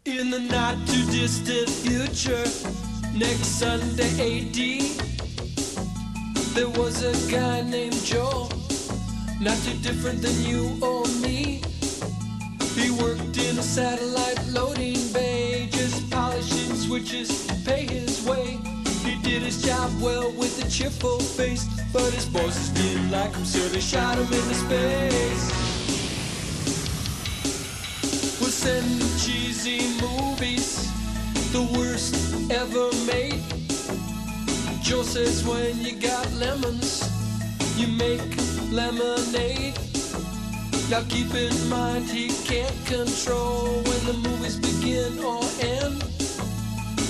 In the not too distant future, next Sunday AD, there was a guy named Joe, not too different than you or me. He worked in a satellite loading bay, just polishing switches to pay his way. He did his job well with a cheerful face, but his bosses didn't like him, so they shot him into space. We'll send cheesy movies, the worst ever made. Joe says when you got lemons, you make lemonade. Now keep in mind he can't control when the movies begin or end,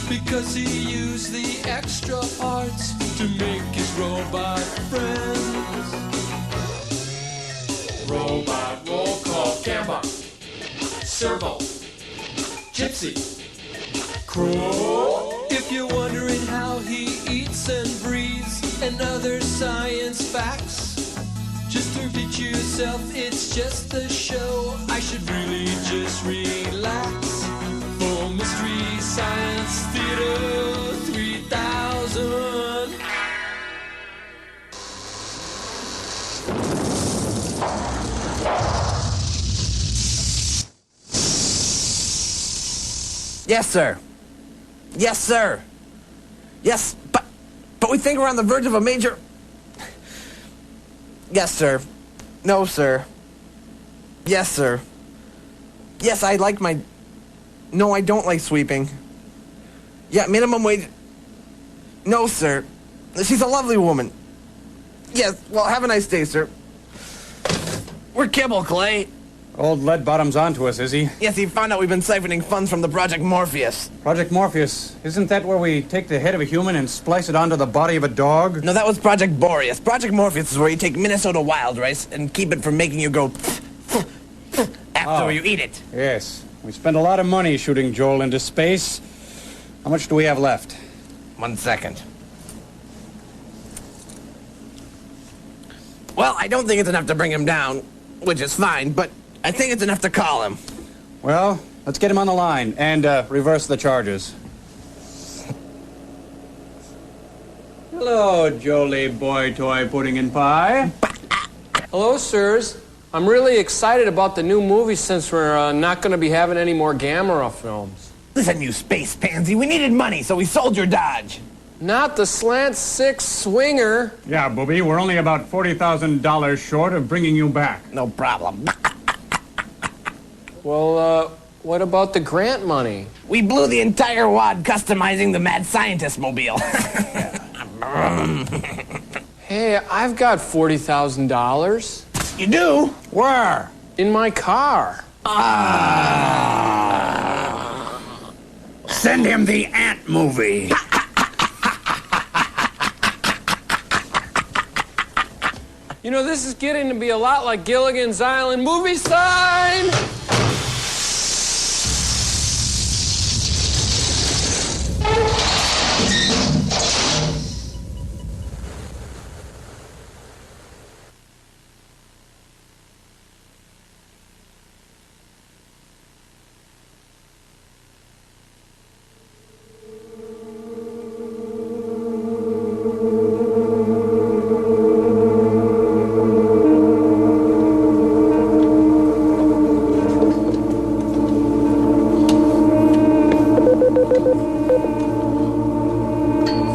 because he used the extra parts to make his robot friends. Robot roll call, camera, servo, gypsy, crow. If you're wondering how he eats and breathes and other science facts, just repeat yourself, it's just a show. I should really just relax. For Mystery Science Theater 3000. Yes, sir. Yes, sir. Yes, but we think we're on the verge of a major... Yes, sir. No, sir. Yes, sir. Yes, I like my... No, I don't like sweeping. Yeah, minimum wage... No, sir. She's a lovely woman. Yes, well, have a nice day, sir. We're kibble, Clay. Old lead bottom's onto us, is he? Yes, he found out we've been siphoning funds from the Project Morpheus. Project Morpheus. Isn't that where we take the head of a human and splice it onto the body of a dog? No, that was Project Boreas. Project Morpheus is where you take Minnesota wild rice and keep it from making you go after you eat it. Yes. We spent a lot of money shooting Joel into space. How much do we have left? 1 second. Well, I don't think it's enough to bring him down, which is fine, but I think it's enough to call him. Well, let's get him on the line and reverse the charges. Hello, Jolie boy toy pudding and pie. Hello, sirs. I'm really excited about the new movie since we're not going to be having any more Gamera films. Listen, you space pansy, we needed money, so we sold your Dodge. Not the Slant 6 Swinger. Yeah, Booby, we're only about $40,000 short of bringing you back. No problem. Well, what about the grant money? We blew the entire wad customizing the Mad Scientist mobile. Hey, I've got $40,000. You do? Where? In my car. Send him the Ant movie. You know, this is getting to be a lot like Gilligan's Island movie sign!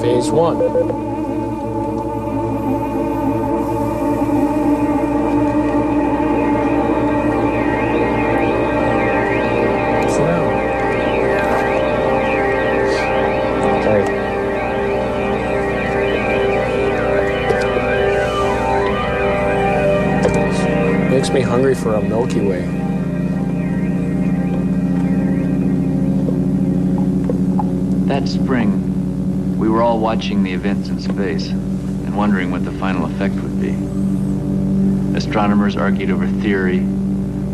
Phase 1. Sit down. Sorry. Makes me hungry for a Milky Way. That spring, we were all watching the events in space and wondering what the final effect would be. Astronomers argued over theory,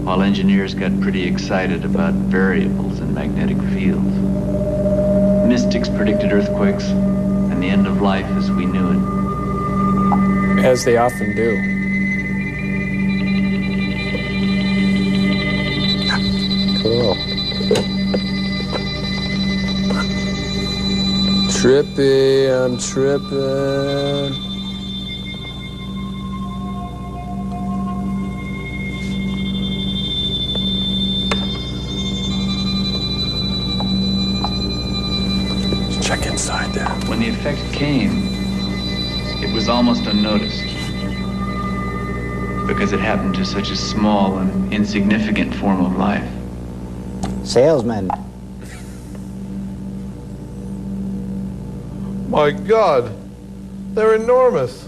while engineers got pretty excited about variables in magnetic fields. Mystics predicted earthquakes and the end of life as we knew it. As they often do. Cool. Trippy, I'm tripping. Check inside there. When the effect came, it was almost unnoticed. Because it happened to such a small and insignificant form of life. Salesman. My God, they're enormous.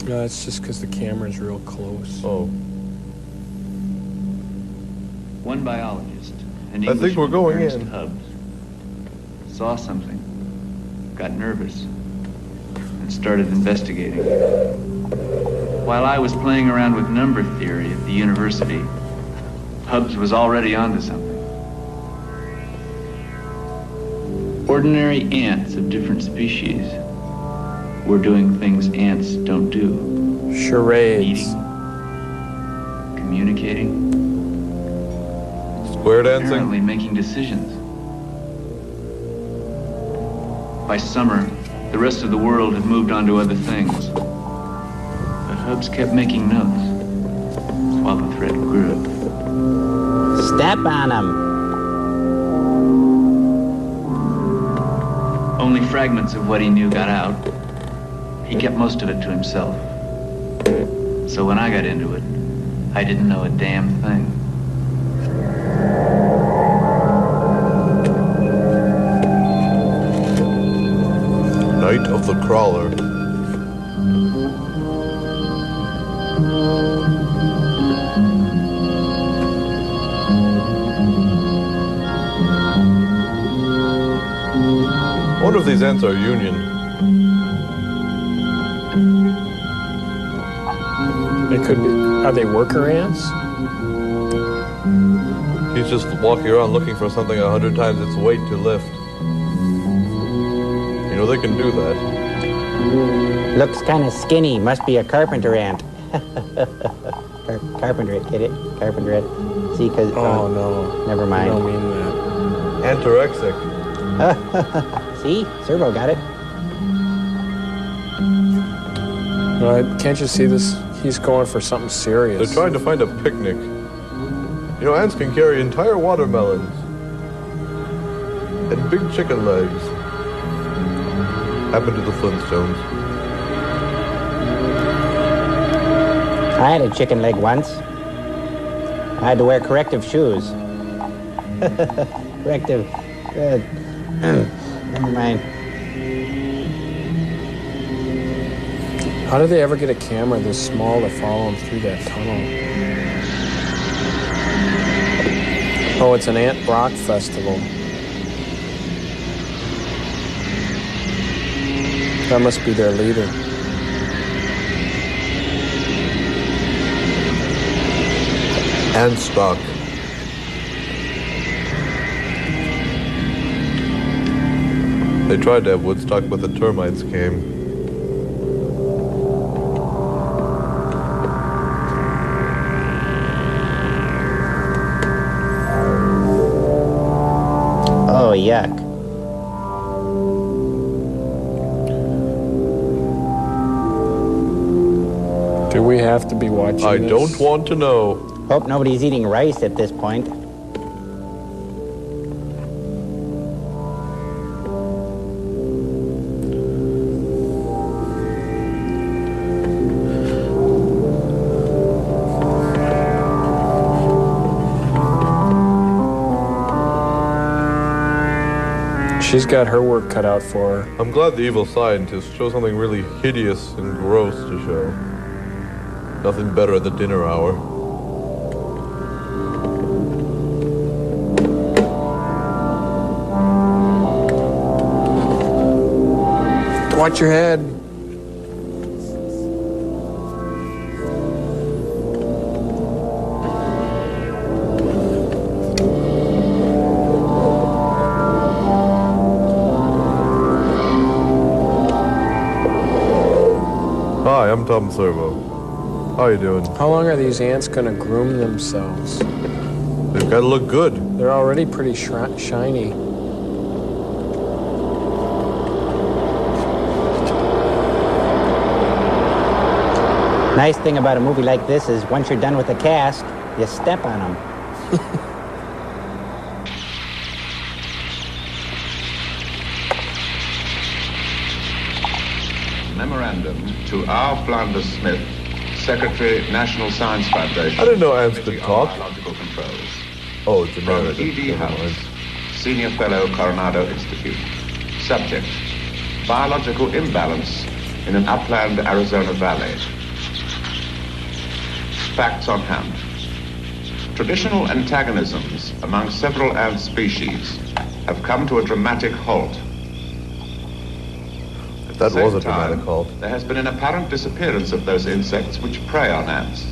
No, it's just because the camera's real close. Oh, One biologist, an I think we're going Ernest in. Hubbs, saw something, got nervous, and started investigating. While I was playing around with number theory at the university, Hubbs was already onto something. Ordinary ants of different species were doing things ants don't do. Charades. Eating, communicating, Square apparently dancing. making decisions. By summer, the rest of the world had moved on to other things. But Hubbs kept making notes while the threat grew. Step on him. Only fragments of what he knew got out. He kept most of it to himself. So when I got into it, I didn't know a damn thing. Night of the Crawler. One of these ants are Union. They could be. Are they worker ants? He's just walking around looking for something 100 times its weight to lift. You know, they can do that. Looks kind of skinny. Must be a carpenter ant. Carpenter ant, get it? Carpenter ant. See, because... Oh, no. Never I mind. don't mean that. Antorexic. See? Servo got it. Can't you see this? He's going for something serious. They're trying to find a picnic. You know, ants can carry entire watermelons. And big chicken legs. Happened to the Flintstones. I had a chicken leg once. I had to wear corrective shoes. Corrective. Good. Never mind. How did they ever get a camera this small to follow him through that tunnel? Oh, it's an Ant Brock festival. That must be their leader. And stock. They tried to have Woodstock, but the termites came. Oh, yuck. Do we have to be watching I this? don't want to know. Hope nobody's eating rice at this point. She's got her work cut out for her. I'm glad the evil scientists show something really hideous and gross to show. Nothing better at the dinner hour. Watch your head. Hi, I'm Tom Servo. How you doing? How long are these ants going to groom themselves? They've got to look good. They're already pretty shiny. Nice thing about a movie like this is once you're done with the cast, you step on them. Memorandum to R. Flanders Smith, Secretary, National Science Foundation. I didn't know ants could talk. Biological Controls. Oh, it's a From narrative. E.D. House, Senior Fellow, Coronado Institute. Subject: biological imbalance in an upland Arizona valley. Facts on hand. Traditional antagonisms among several ant species have come to a dramatic halt. That was a dramatic halt. There has been an apparent disappearance of those insects which prey on ants,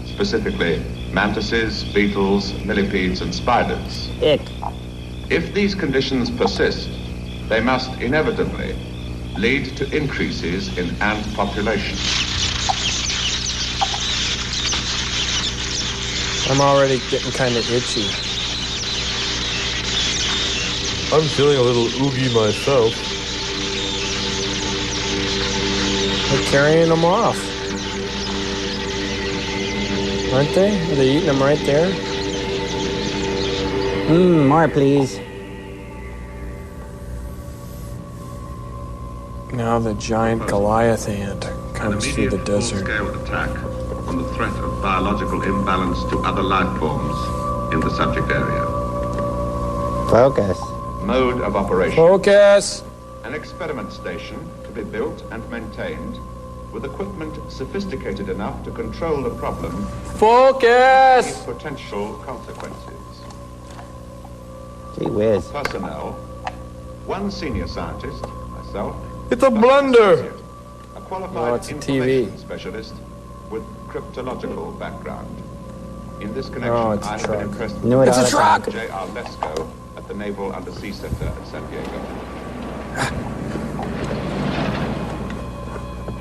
specifically mantises, beetles, millipedes, and spiders. Ick. If these conditions persist, they must inevitably lead to increases in ant population. I'm already getting kind of itchy. I'm feeling a little oogie myself. They're carrying them off. Aren't they? Are they eating them right there? More, please. Now the giant Goliath ant comes through the desert. Full-scale attack on the threat of biological imbalance to other life forms in the subject area. Focus. Mode of operation. Focus! An experiment station to be built and maintained with equipment sophisticated enough to control the problem Focus! and potential consequences. Gee whiz. Personnel: one senior scientist, myself. It's a blunder! A qualified No, it's a information TV. specialist with cryptological background. In this connection, Oh, it's a I have truck. been impressed with Knew it It's a all the truck! time. J.R. Lesko at the Naval Undersea Center in San Diego.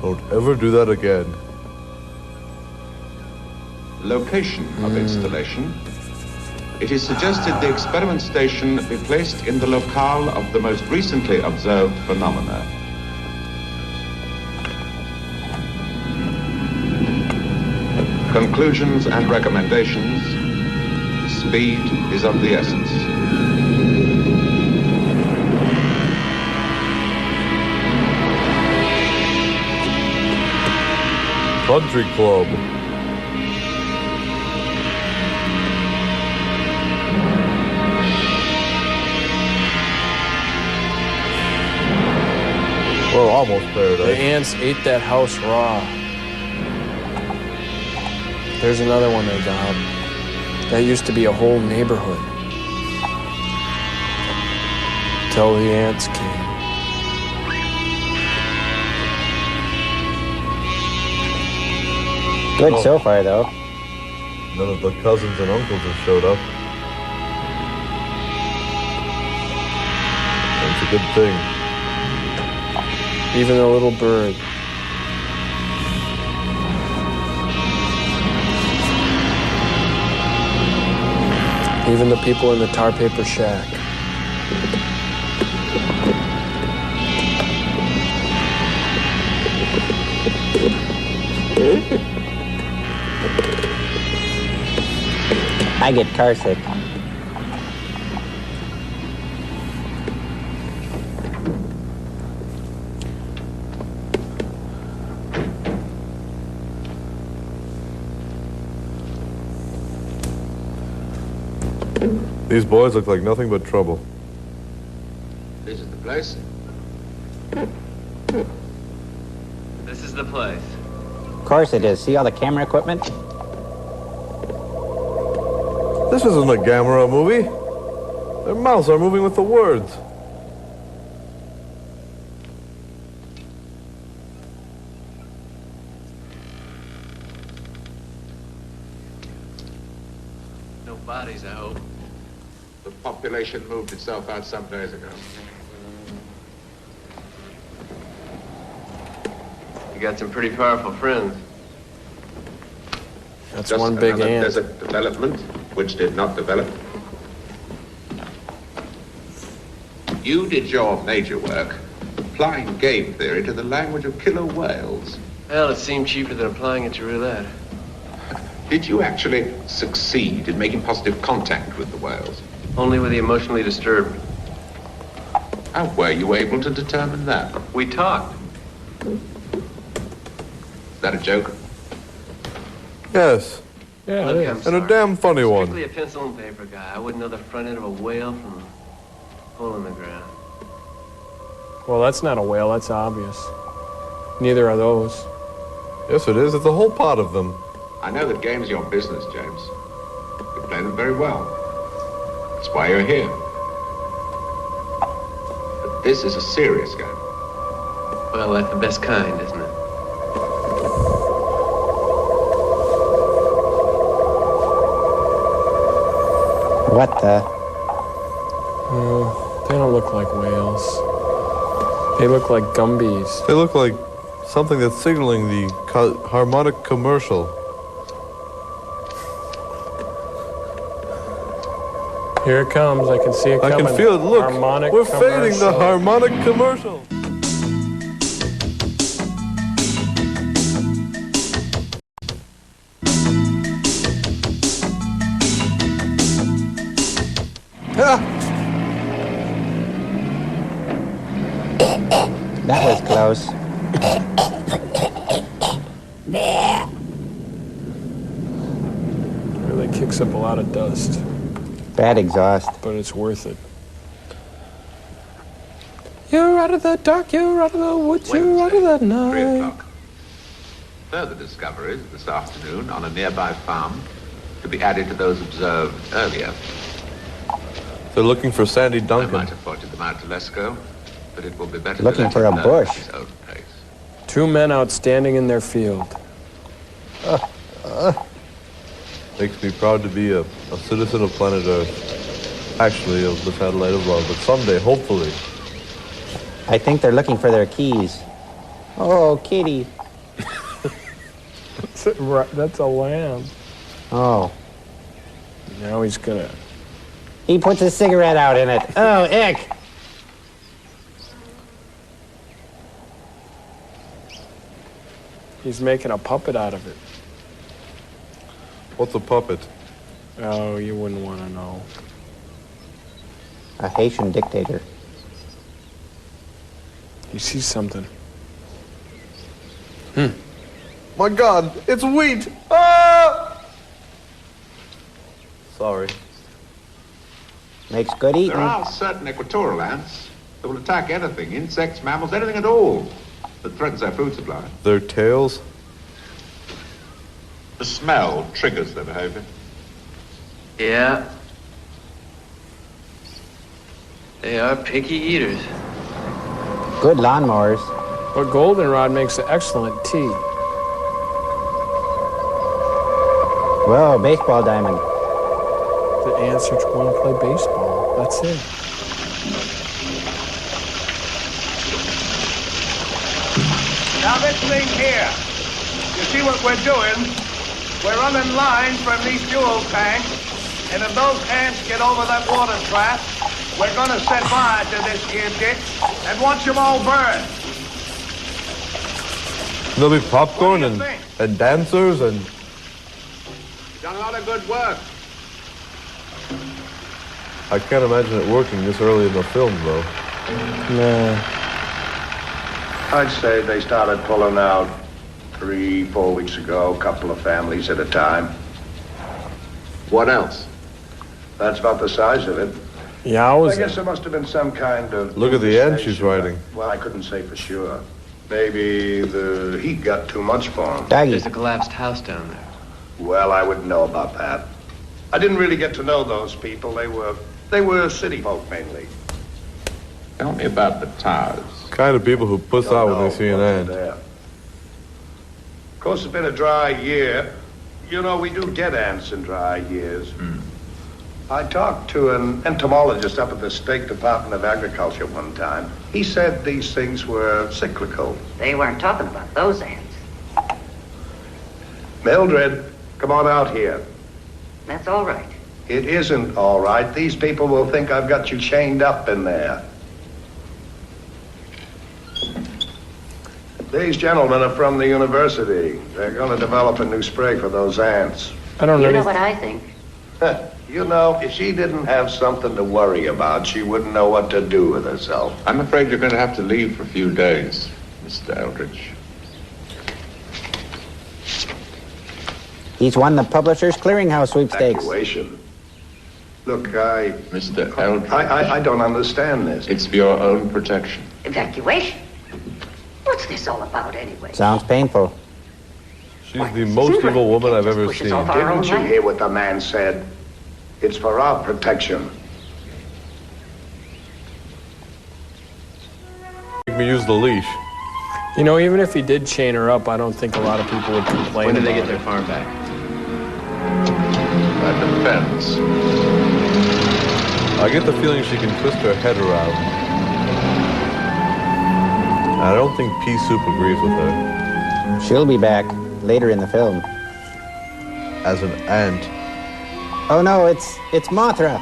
Don't ever do that again. Location of installation. It is suggested the experiment station be placed in the locale of the most recently observed phenomena. Conclusions and recommendations. Speed is of the essence. Country Club. We're almost there, The right? ants ate that house raw. There's another one they got. That used to be a whole neighborhood. Till the ants came. Good so far, though. None of the cousins and uncles have showed up. That's a good thing. Even a little bird. Even the people in the tar paper shack. I get car sick. These boys look like nothing but trouble. This is the place. This is the place. Of course it is. See all the camera equipment? This isn't a Gamera movie. Their mouths are moving with the words. No bodies, I hope. The population moved itself out some days ago. You got some pretty powerful friends. That's Just one big another ant. desert development which did not develop. You did your major work applying game theory to the language of killer whales. Well, it seemed cheaper than applying it to roulette. Did you actually succeed in making positive contact with the whales? Only with the emotionally disturbed. How were you able to determine that? We talked. Is that a joke? Yes, Yeah, Look, it I'm is. and a sorry. damn funny one. Strictly a pencil and paper guy. I wouldn't know the front end of a whale from a hole in the ground. Well, that's not a whale, that's obvious. Neither are those. Yes, it is. It's a whole pot of them. I know that games are your business, James. You play them very well. That's why you're here. But this is a serious game. Well, that's the best kind, isn't it? What the? They don't look like whales. They look like Gumbies. They look like something that's signaling the harmonic commercial. Here it comes. I can see it I coming. can feel it. Look, Harmonic we're fading the commercial. harmonic commercial. That was close. Really kicks up a lot of dust, Bad exhaust. but it's worth it. You're out of the dark, you're out of the woods, you're out of the 3 night. o'clock. Further discoveries this afternoon on a nearby farm to be added to those observed earlier. They're looking for Sandy I Duncan. might have pointed them out to Lesko, but it will be better Looking to let for him a learn bush. at his own pace. 2 men outstanding in their field. Makes me proud to be a citizen of planet Earth. Actually, of the satellite of love. But someday, hopefully. I think they're looking for their keys. Oh, kitty. That's a lamb. Oh. Now he's gonna... He puts a cigarette out in it. Oh, ick. He's making a puppet out of it. What's a puppet? Oh, you wouldn't want to know. A Haitian dictator. You see something. My God, it's wheat! Ah! Sorry. Makes good eating. There are certain equatorial ants that will attack anything, insects, mammals, anything at all that threatens their food supply. Their tails? The smell triggers their behavior. Yeah. They are picky eaters. Good lawnmowers. But goldenrod makes an excellent tea. Whoa, baseball diamond. The ants are want to play baseball. That's it. Now this thing here, you see what we're doing? We're running lines from these fuel tanks, and if those ants get over that water trap, we're gonna set fire to this here ditch and watch them all burn. There'll be popcorn What do you and, think? and dancers and... You've done a lot of good work. I can't imagine it working this early in the film, though. Nah. I'd say they started pulling out 3-4 weeks ago, a couple of families at a time. What else? That's about the size of it. Yeah, I guess there must have been some kind of... Look at the end she's writing. Well, I couldn't say for sure. Maybe the heat got too much for them. There's a collapsed house down there. Well, I wouldn't know about that. I didn't really get to know those people. They were city folk mainly. Tell me about the towers. Kind of people who puss out when they see an ant. Of course, it's been a dry year. You know, we do get ants in dry years. I talked to an entomologist up at the State Department of Agriculture one time. He said these things were cyclical. They weren't talking about those ants. Mildred, come on out here. That's all right. It isn't all right. These people will think I've got you chained up in there. These gentlemen are from the university. They're going to develop a new spray for those ants. I don't know. You know what I think? You know, if she didn't have something to worry about, she wouldn't know what to do with herself. I'm afraid you're going to have to leave for a few days, Mr. Eldridge. He's won the Publishers Clearinghouse sweepstakes. Evacuation. Look, Mr. Eldridge. I don't understand this. It's for your own protection. Evacuation? What's this all about anyway? Sounds painful. She's the most evil woman I've ever seen. Didn't you hear what the man said? It's for our protection. Make me use the leash. You know, even if he did chain her up, I don't think a lot of people would complain. When did they about get their it. farm back? That depends. I get the feeling she can twist her head around. I don't think Pea Soup agrees with her. She'll be back later in the film. As an ant. Oh no, it's Mothra.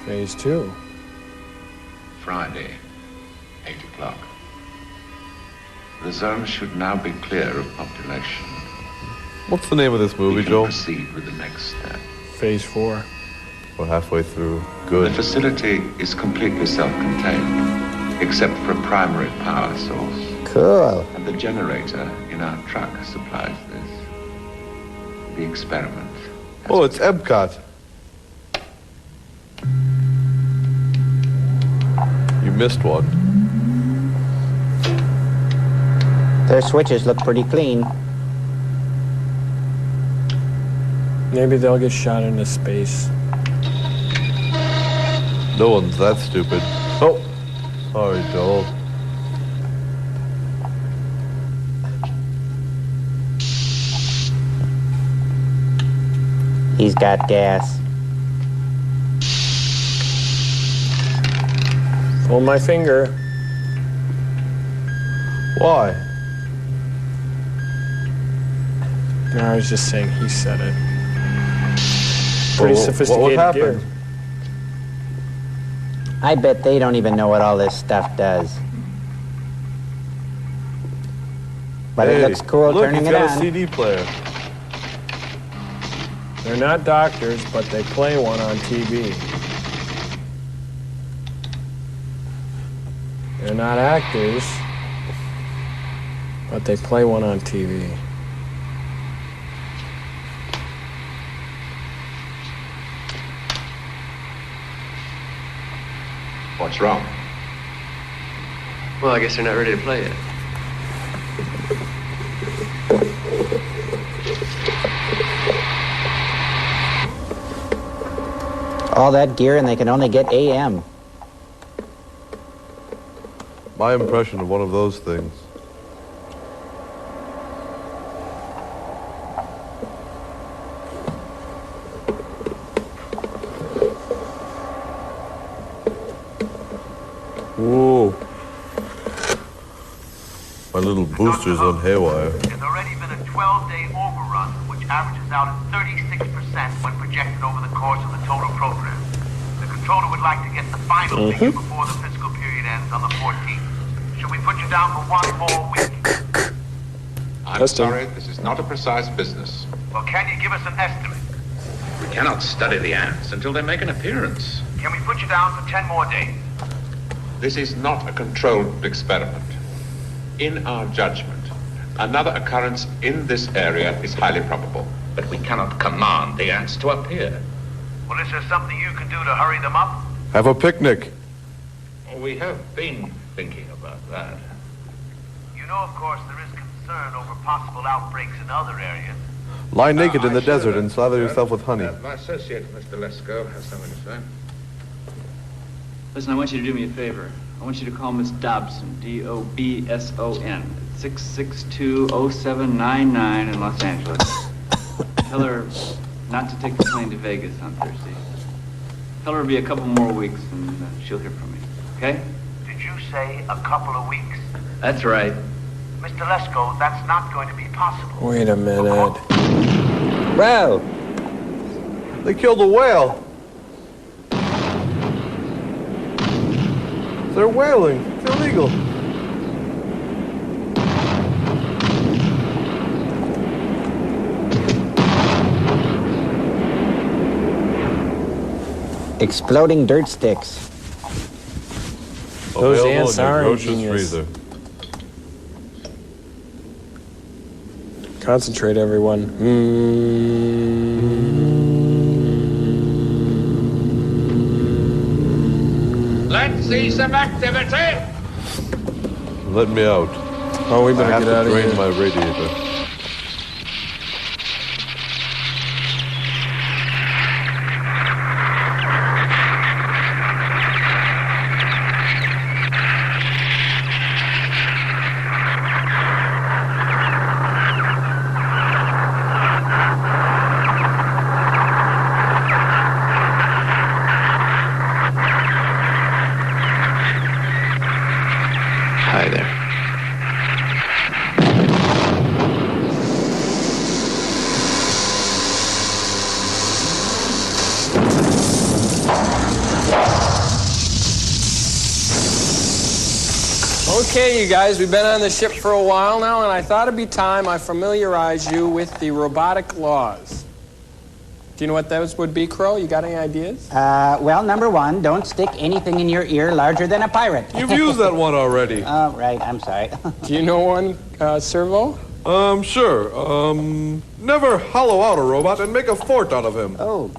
Phase 2. Friday, 8 o'clock. The zone should now be clear of population. What's the name of this movie, We can Joel? proceed with the next step. Phase 4. We're halfway through. The Good. facility is completely self-contained, except for a primary power source. Cool. And the generator in our truck supplies this. The experiment. Oh, it's Epcot. You missed one. Their switches look pretty clean. Maybe they'll get shot into space. No one's that stupid. Oh, sorry, Joel. He's got gas. Pull my finger. Why? No, I was just saying he said it. Pretty Well, sophisticated what gear. happened? I bet they don't even know what all this stuff does. But Hey, it looks cool look, turning he's it got on. a CD player. They're not doctors, but they play one on TV. They're not actors, but they play one on TV. What's wrong? Well, I guess they're not ready to play yet. All that gear and they can only get AM. My impression of one of those things. Whoa. My little booster's on haywire. There's already been a 12-day overrun, which averages out at 36% when projected over the course of the total program. The controller would like to get the final figure before the fiscal period ends on the 14th. Should we put you down for one more week? I'm sorry, this is not a precise business. Well, can you give us an estimate? We cannot study the ants until they make an appearance. Can we put you down for 10 more days? This is not a controlled experiment. In our judgment, another occurrence in this area is highly probable. But we cannot command the ants to appear. Well, is there something you can do to hurry them up? Have a picnic. We have been thinking about that. You know, of course, there is concern over possible outbreaks in other areas. Lie naked in the desert and slather yourself with honey. My associate, Mr. Lesko, has something to say. Listen, I want you to do me a favor. I want you to call Miss Dobson, D-O-B-S-O-N, 662-0799 in Los Angeles. Tell her not to take the plane to Vegas on Thursday. Tell her it'll be a couple more weeks and she'll hear from me, okay? Did you say a couple of weeks? That's right. Mr. Lesko, that's not going to be possible. Wait a minute. Bro! They killed a whale. They're whaling. It's illegal. Exploding dirt sticks. Those Available ants in your are grocer's ingenious. freezer. Concentrate, everyone. Let's see some activity. Let me out. Oh, we better I have get out to of drain here. my radiator. Hi there. Okay, you guys, we've been on the ship for a while now, and I thought it'd be time I familiarize you with the robotic laws. Do you know what those would be, Crow? You got any ideas? Well, number one, don't stick anything in your ear larger than a pirate. You've used that one already. Oh, right, I'm sorry. Do you know one, Servo? Sure. Never hollow out a robot and make a fort out of him. Oh,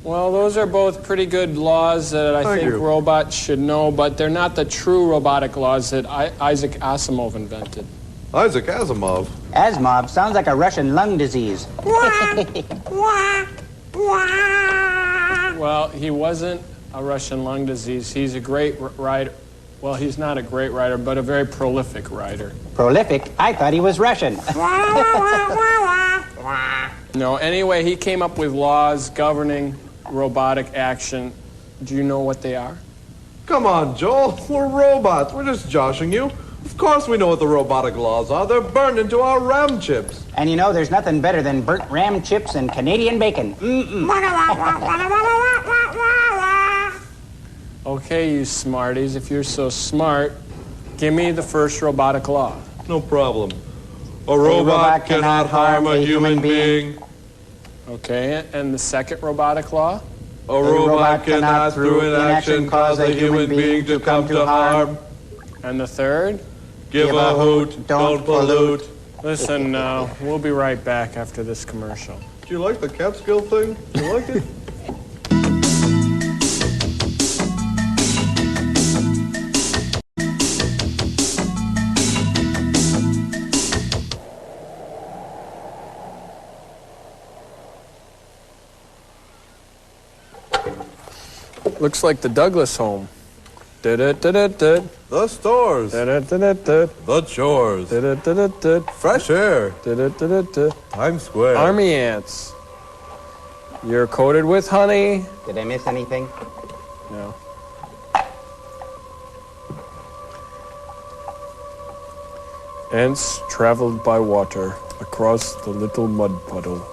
Well, those are both pretty good laws that I Thank think you. robots should know, but they're not the true robotic laws that Isaac Asimov invented. Isaac Asimov. Asimov sounds like a Russian lung disease. Well, he wasn't a Russian lung disease. He's a great writer. Well, he's not a great writer, but a very prolific writer. Prolific? I thought he was Russian. No, anyway, he came up with laws governing robotic action. Do you know what they are? Come on, Joel. We're robots. We're just joshing you. Of course we know what the robotic laws are. They're burned into our RAM chips. And you know, there's nothing better than burnt ram chips and Canadian bacon. Okay, you smarties, if you're so smart, give me the first robotic law. No problem. A robot cannot harm a human being. Okay, and the second robotic law? A robot cannot, through inaction, cause a human being to come to harm. And the third? Give a hoot, don't pollute. Listen, we'll be right back after this commercial. Do you like the Catskill thing? You like it? Looks like the Douglas home. Da-da-da-da-da. The stores. Da-da-da-da-da. The chores. Da-da-da-da-da. Fresh air. Da-da-da-da-da. Times Square. Army ants. You're coated with honey. Did I miss anything? No. Ants traveled by water across the little mud puddle.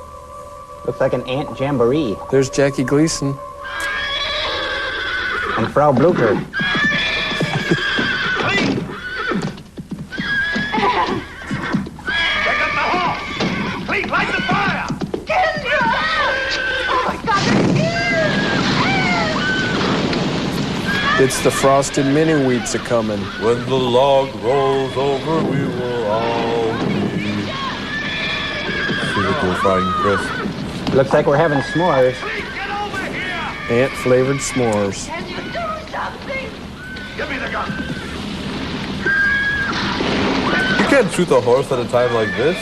Looks like an ant jamboree. There's Jackie Gleason. And Frau Blucher. Check up the hall. Please light the fire. Oh, my God. It's the frosted mini wheats a-coming. When the log rolls over, we will all be. Physical frying crisp. Looks like we're having s'mores. Ant-flavored s'mores. Can you do something? Give me the gun. You can't shoot the horse at a time like this.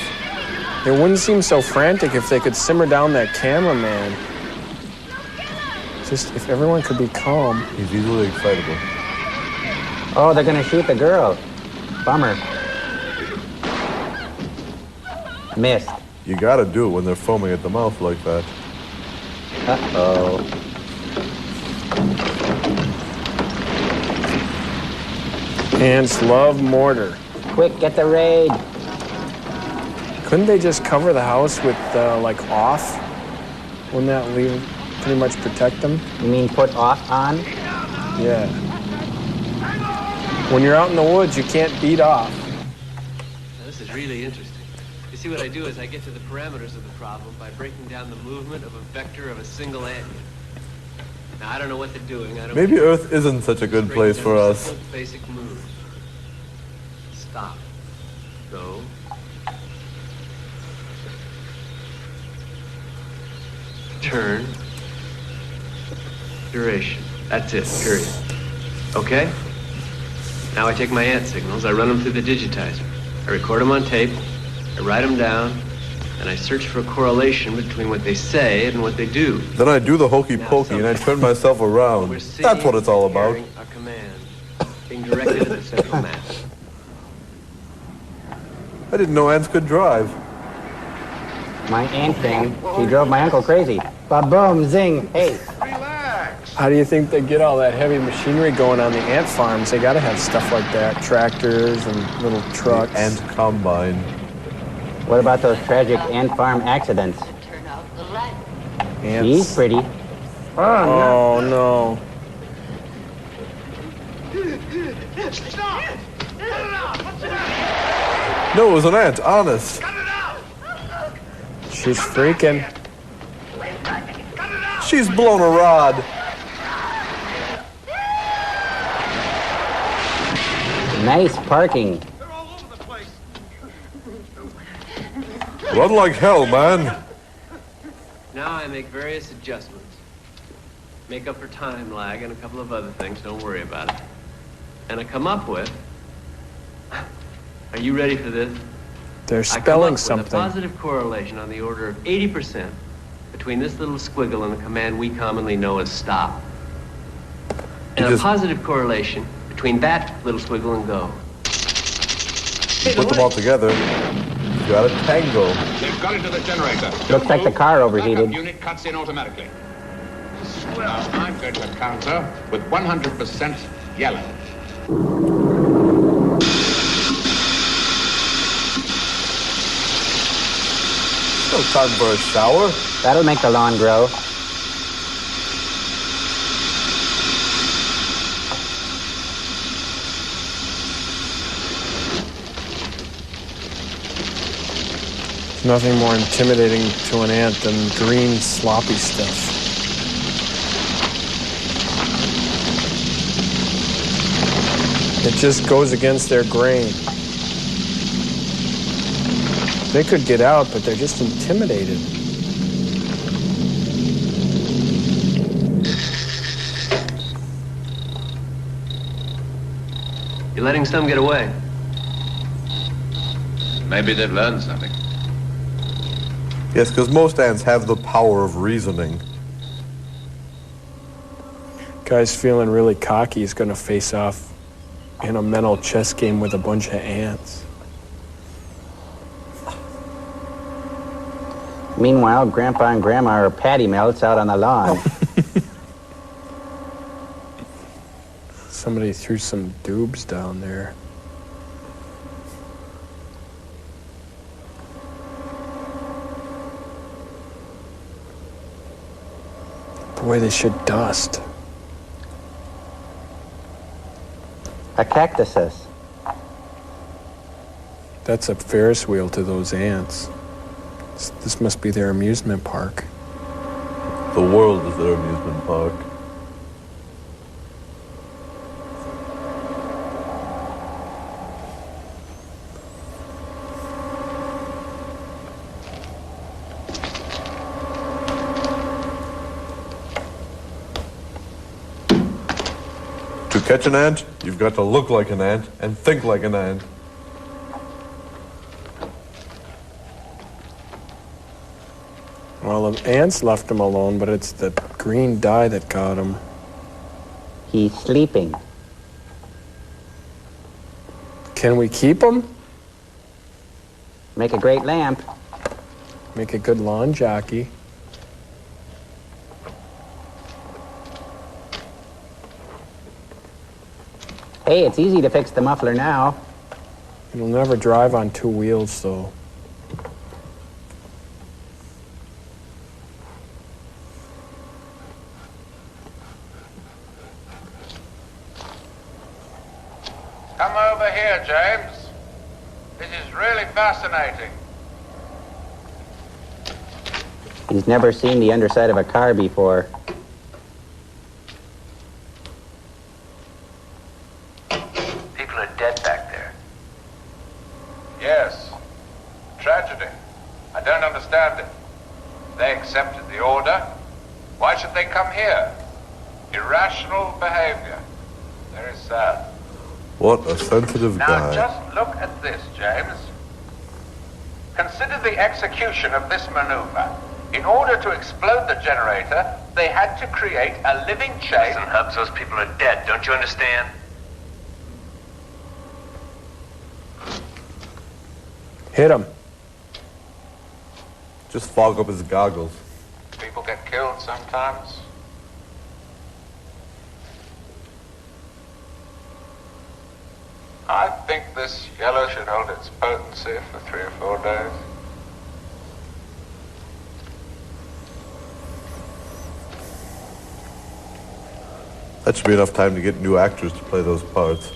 It wouldn't seem so frantic if they could simmer down that cameraman. Just if everyone could be calm. He's easily excitable. Oh, they're gonna shoot the girl. Bummer. Missed. You gotta do it when they're foaming at the mouth like that. Uh-oh. Ants love mortar. Quick, get the raid. Couldn't they just cover the house with, like, off? Wouldn't that leave, pretty much protect them? You mean put off on? Yeah. When you're out in the woods, you can't beat off. Now, this is really interesting. You see, what I do is I get to the parameters of the problem by breaking down the movement of a vector of a single ant. Now, I don't know what they're doing. I don't Maybe care. Earth isn't such a good place for us. Simple, basic moves. Stop. Go. Turn. Duration. That's it, period. Okay? Now I take my ant signals, I run them through the digitizer. I record them on tape, I write them down, and I search for a correlation between what they say and what they do. Then I do the hokey pokey and I turn myself around. That's what it's all about. A command being directed at the central mass. I didn't know ants could drive. My aunt thing, she drove my uncle crazy. Ba-boom, zing, hey. How do you think they get all that heavy machinery going on the ant farms? They got to have stuff like that, tractors and little trucks. Ant combine. What about those tragic ant farm accidents? Ants. She's pretty. Oh, no. No, it was an ant, honest. She's freaking. She's blown a rod. Nice parking. Run like hell, man. Now I make various adjustments. Make up for time lag and a couple of other things, don't worry about it. And I come up with... Are you ready for this? They're I come up spelling with something. a positive correlation on the order of 80% between this little squiggle and the command we commonly know as stop. And a positive correlation between that little squiggle and go. You put them all together, you got a tango. They've got into the generator. Looks like the car overheated. Backup unit cuts in automatically. Now I'm going to counter with 100% yellow. No time for a shower. That'll make the lawn grow. There's nothing more intimidating to an ant than green, sloppy stuff. It just goes against their grain. They could get out, but they're just intimidated. You're letting some get away. Maybe they've learned something. Yes, because most ants have the power of reasoning. Guy's feeling really cocky. He's gonna face off in a mental chess game with a bunch of ants. Meanwhile, Grandpa and Grandma are patty melts out on the lawn. Somebody threw some doobs down there. Boy, they should dust. A cactuses. That's a Ferris wheel to those ants. This must be their amusement park. The world is their amusement park. To catch an ant, you've got to look like an ant and think like an ant. Well, the ants left him alone, but it's the green dye that got him. He's sleeping. Can we keep him? Make a great lamp. Make a good lawn jockey. Hey, it's easy to fix the muffler now. It'll never drive on two wheels, though. Come over here, James. This is really fascinating. He's never seen the underside of a car before. People are dead back there. Yes. Tragedy. I don't understand it. They accepted the order. Why should they come here? Irrational behavior. Very sad. What a sensitive Now guy. just look at this, James. Consider the execution of this maneuver. In order to explode the generator, they had to create a living chain. Listen, Hubs, those people are dead. Don't you understand? Hit him. Just fog up his goggles. People get killed sometimes. I think this yellow should hold its potency for 3 or 4 days. That should be enough time to get new actors to play those parts.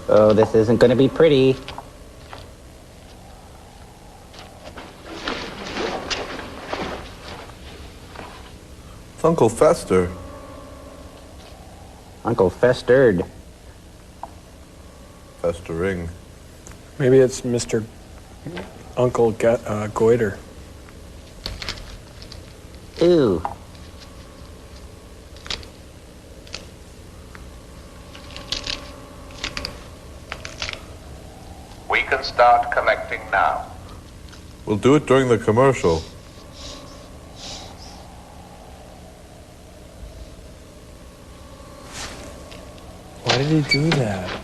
Oh, this isn't going to be pretty. It's Uncle Fester. Uncle Festered. Festering. Maybe it's Mr. Uncle Goiter. Ooh. We can start collecting now. We'll do it during the commercial. Why did he do that?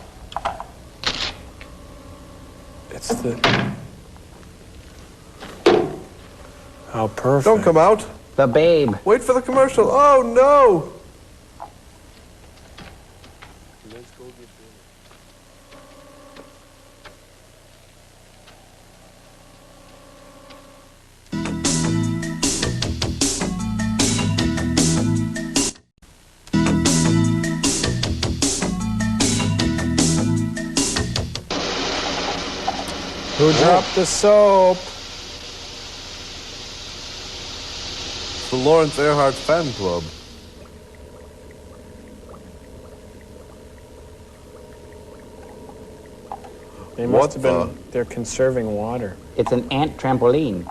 It's the... How perfect. Don't come out. The babe. Wait for the commercial. Oh, no. Who dropped the soap? The Lawrence Earhart Fan Club. They must have been, they're conserving water. It's an ant trampoline.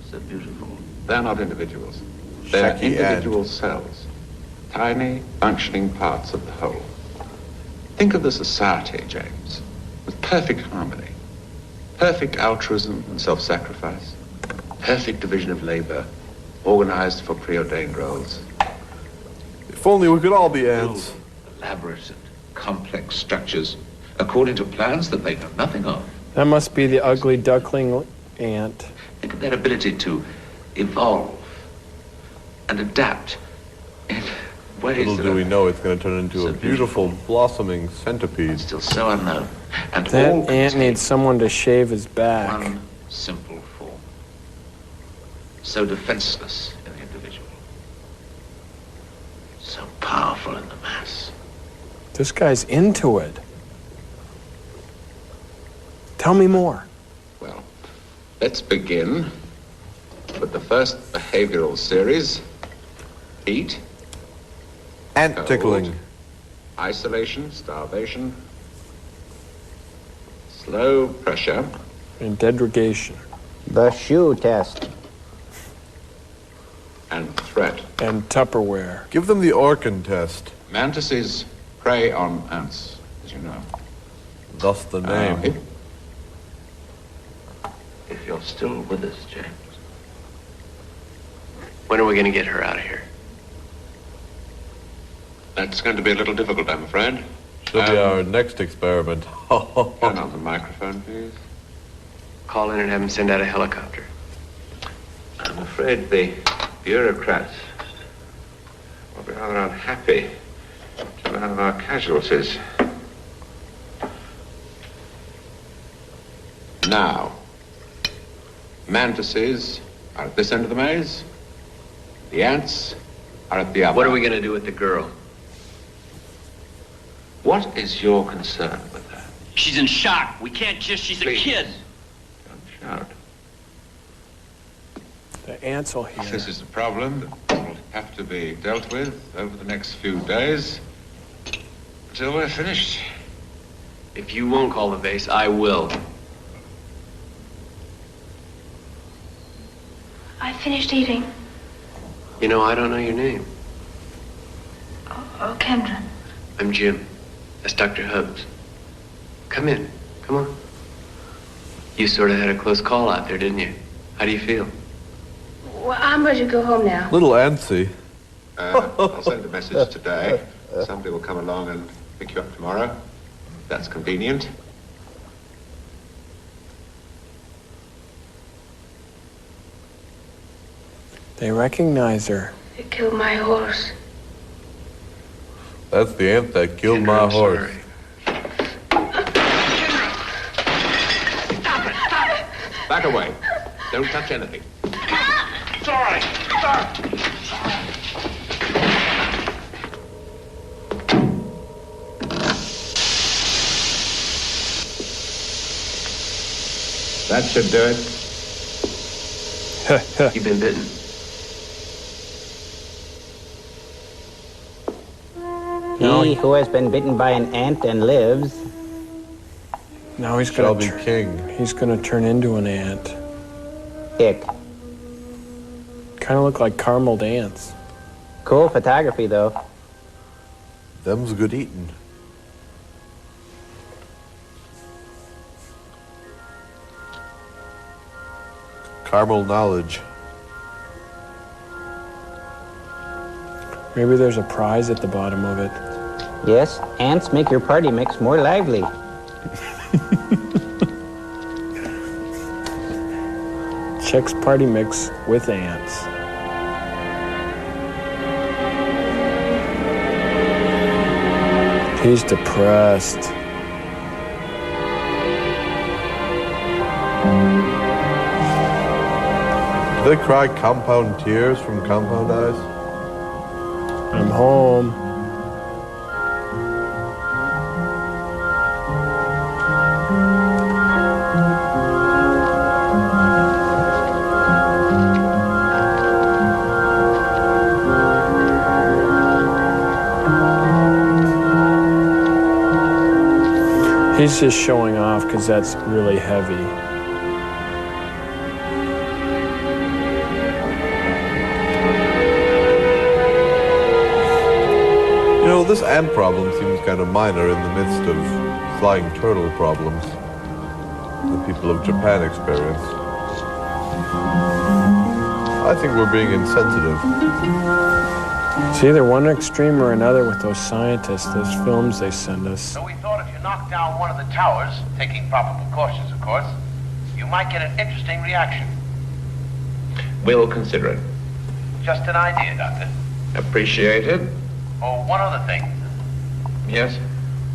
So beautiful. They're not individuals. They're Shaky individual cells. Tiny, functioning parts of the whole. Think of the society, James, with perfect harmony. Perfect altruism and self-sacrifice. Perfect division of labor, organized for preordained roles. If only we could all be ants. Elaborate and complex structures, according to plans that they know nothing of. That must be the ugly duckling ant. Think of their ability to evolve and adapt in ways Little that do are we know it's going to turn into a beautiful, blossoming centipede. still so unknown. And all That ant needs someone to shave his back. one simple form. So defenseless in the individual. So powerful in the mass. This guy's into it. Tell me more. Well, let's begin with the first behavioral series. Heat. Ant cold, tickling. Isolation, starvation. Slow pressure. And degradation. The shoe test. And threat. And Tupperware. Give them the Orkin test. Mantises prey on ants, as you know. Thus the name. If you're still with us, James. When are we going to get her out of here? That's going to be a little difficult, I'm afraid. She'll be our next experiment. Turn on the microphone, please. Call in and have him send out a helicopter. I'm afraid the bureaucrats will be rather unhappy to learn of our casualties. Now, mantises are at this end of the maze. The ants are at the other. What are we going to do with the girl? What is your concern with her? She's in shock. We can't just, she's Please. a kid. Don't shout. The ants will hear. This is a problem that will have to be dealt with over the next few days until we're finished. If you won't call the base, I will. I finished eating. You know, I don't know your name. Oh, Kendra. I'm Jim. That's Dr. Hubbs. Come in. Come on. You sort of had a close call out there, didn't you? How do you feel? Well, I'm ready to go home now. Little antsy. I'll send a message today. Somebody will come along and pick you up tomorrow. That's convenient. They recognize her. They killed my horse. That's the ant that killed my horse. Back away. Don't touch anything. It's all right. That should do it. You've been bitten. He who has been bitten by an ant and lives. Now he's Shall gonna be king. He's gonna turn into an ant. Ick. Kind of look like carameled ants. Cool photography, though. Them's good eating. Caramel knowledge. Maybe there's a prize at the bottom of it. Yes, ants make your party mix more lively. Check's party mix with ants. He's depressed. Do they cry compound tears from compound eyes? I'm home. He's just showing off because that's really heavy. You know, this ant problem seems kind of minor in the midst of flying turtle problems the people of Japan experience. I think we're being insensitive. It's either one extreme or another with those scientists, those films they send us. So we thought if you knocked down one of the towers, taking proper precautions, of course, you might get an interesting reaction. We'll consider it. Just an idea, Doctor. Appreciate it. Oh, one other thing. Yes?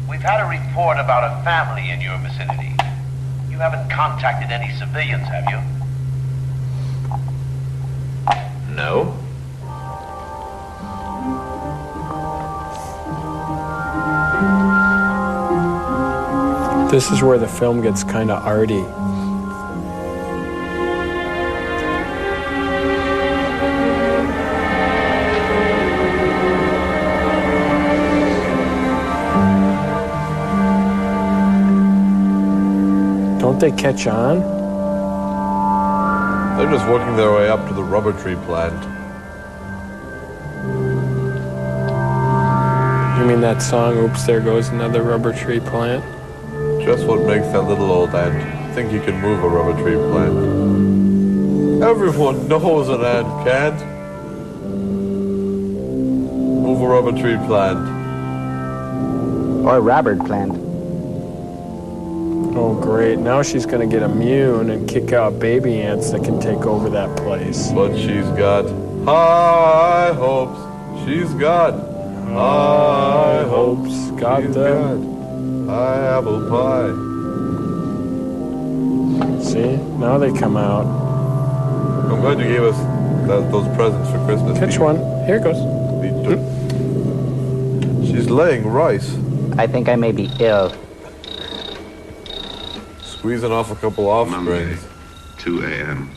We've had a report about a family in your vicinity. You haven't contacted any civilians, have you? No. This is where the film gets kind of arty. Don't they catch on? They're just working their way up to the rubber tree plant. You mean that song, Oops, There Goes Another Rubber Tree Plant? Just what makes that little old ant think he can move a rubber tree plant. Everyone knows an ant can't move a rubber tree plant. Or Robert plant. Oh, great. Now she's going to get immune and kick out baby ants that can take over that place. But she's got high hopes. She's got high hopes. Got She's them. got high apple pie. See? Now they come out. I'm glad you gave us those presents for Christmas. Catch one. Here it goes. She's laying rice. I think I may be ill. Squeezing off a couple Monday, offsprings. 2 a.m.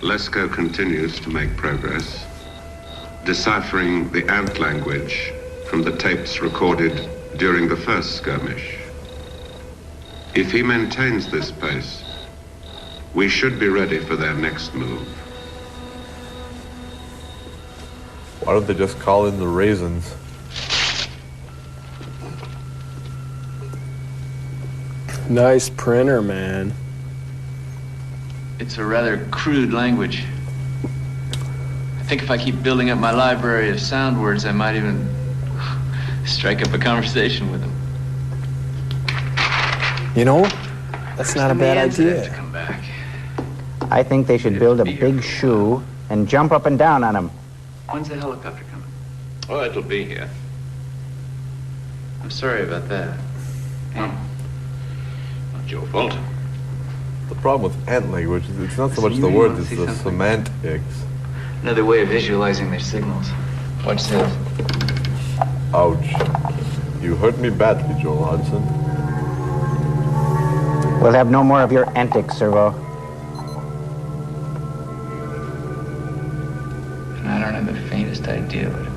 Lesko continues to make progress, deciphering the ant language from the tapes recorded during the first skirmish. If he maintains this pace, we should be ready for their next move. Why don't they just call in the raisins? Nice printer, man. It's a rather crude language. I think if I keep building up my library of sound words, I might even strike up a conversation with them. You know, that's not a bad idea. Come back. I think they should build a big shoe and jump up and down on him. When's the helicopter coming? Oh, it'll be here. I'm sorry about that. Not your fault. The problem with ant language is it's not so much the words, it's the semantics. Another way of visualizing their signals. Watch this. Ouch. You hurt me badly, Joel Hodgson. We'll have no more of your antics, Servo. And I don't have the faintest idea what it means.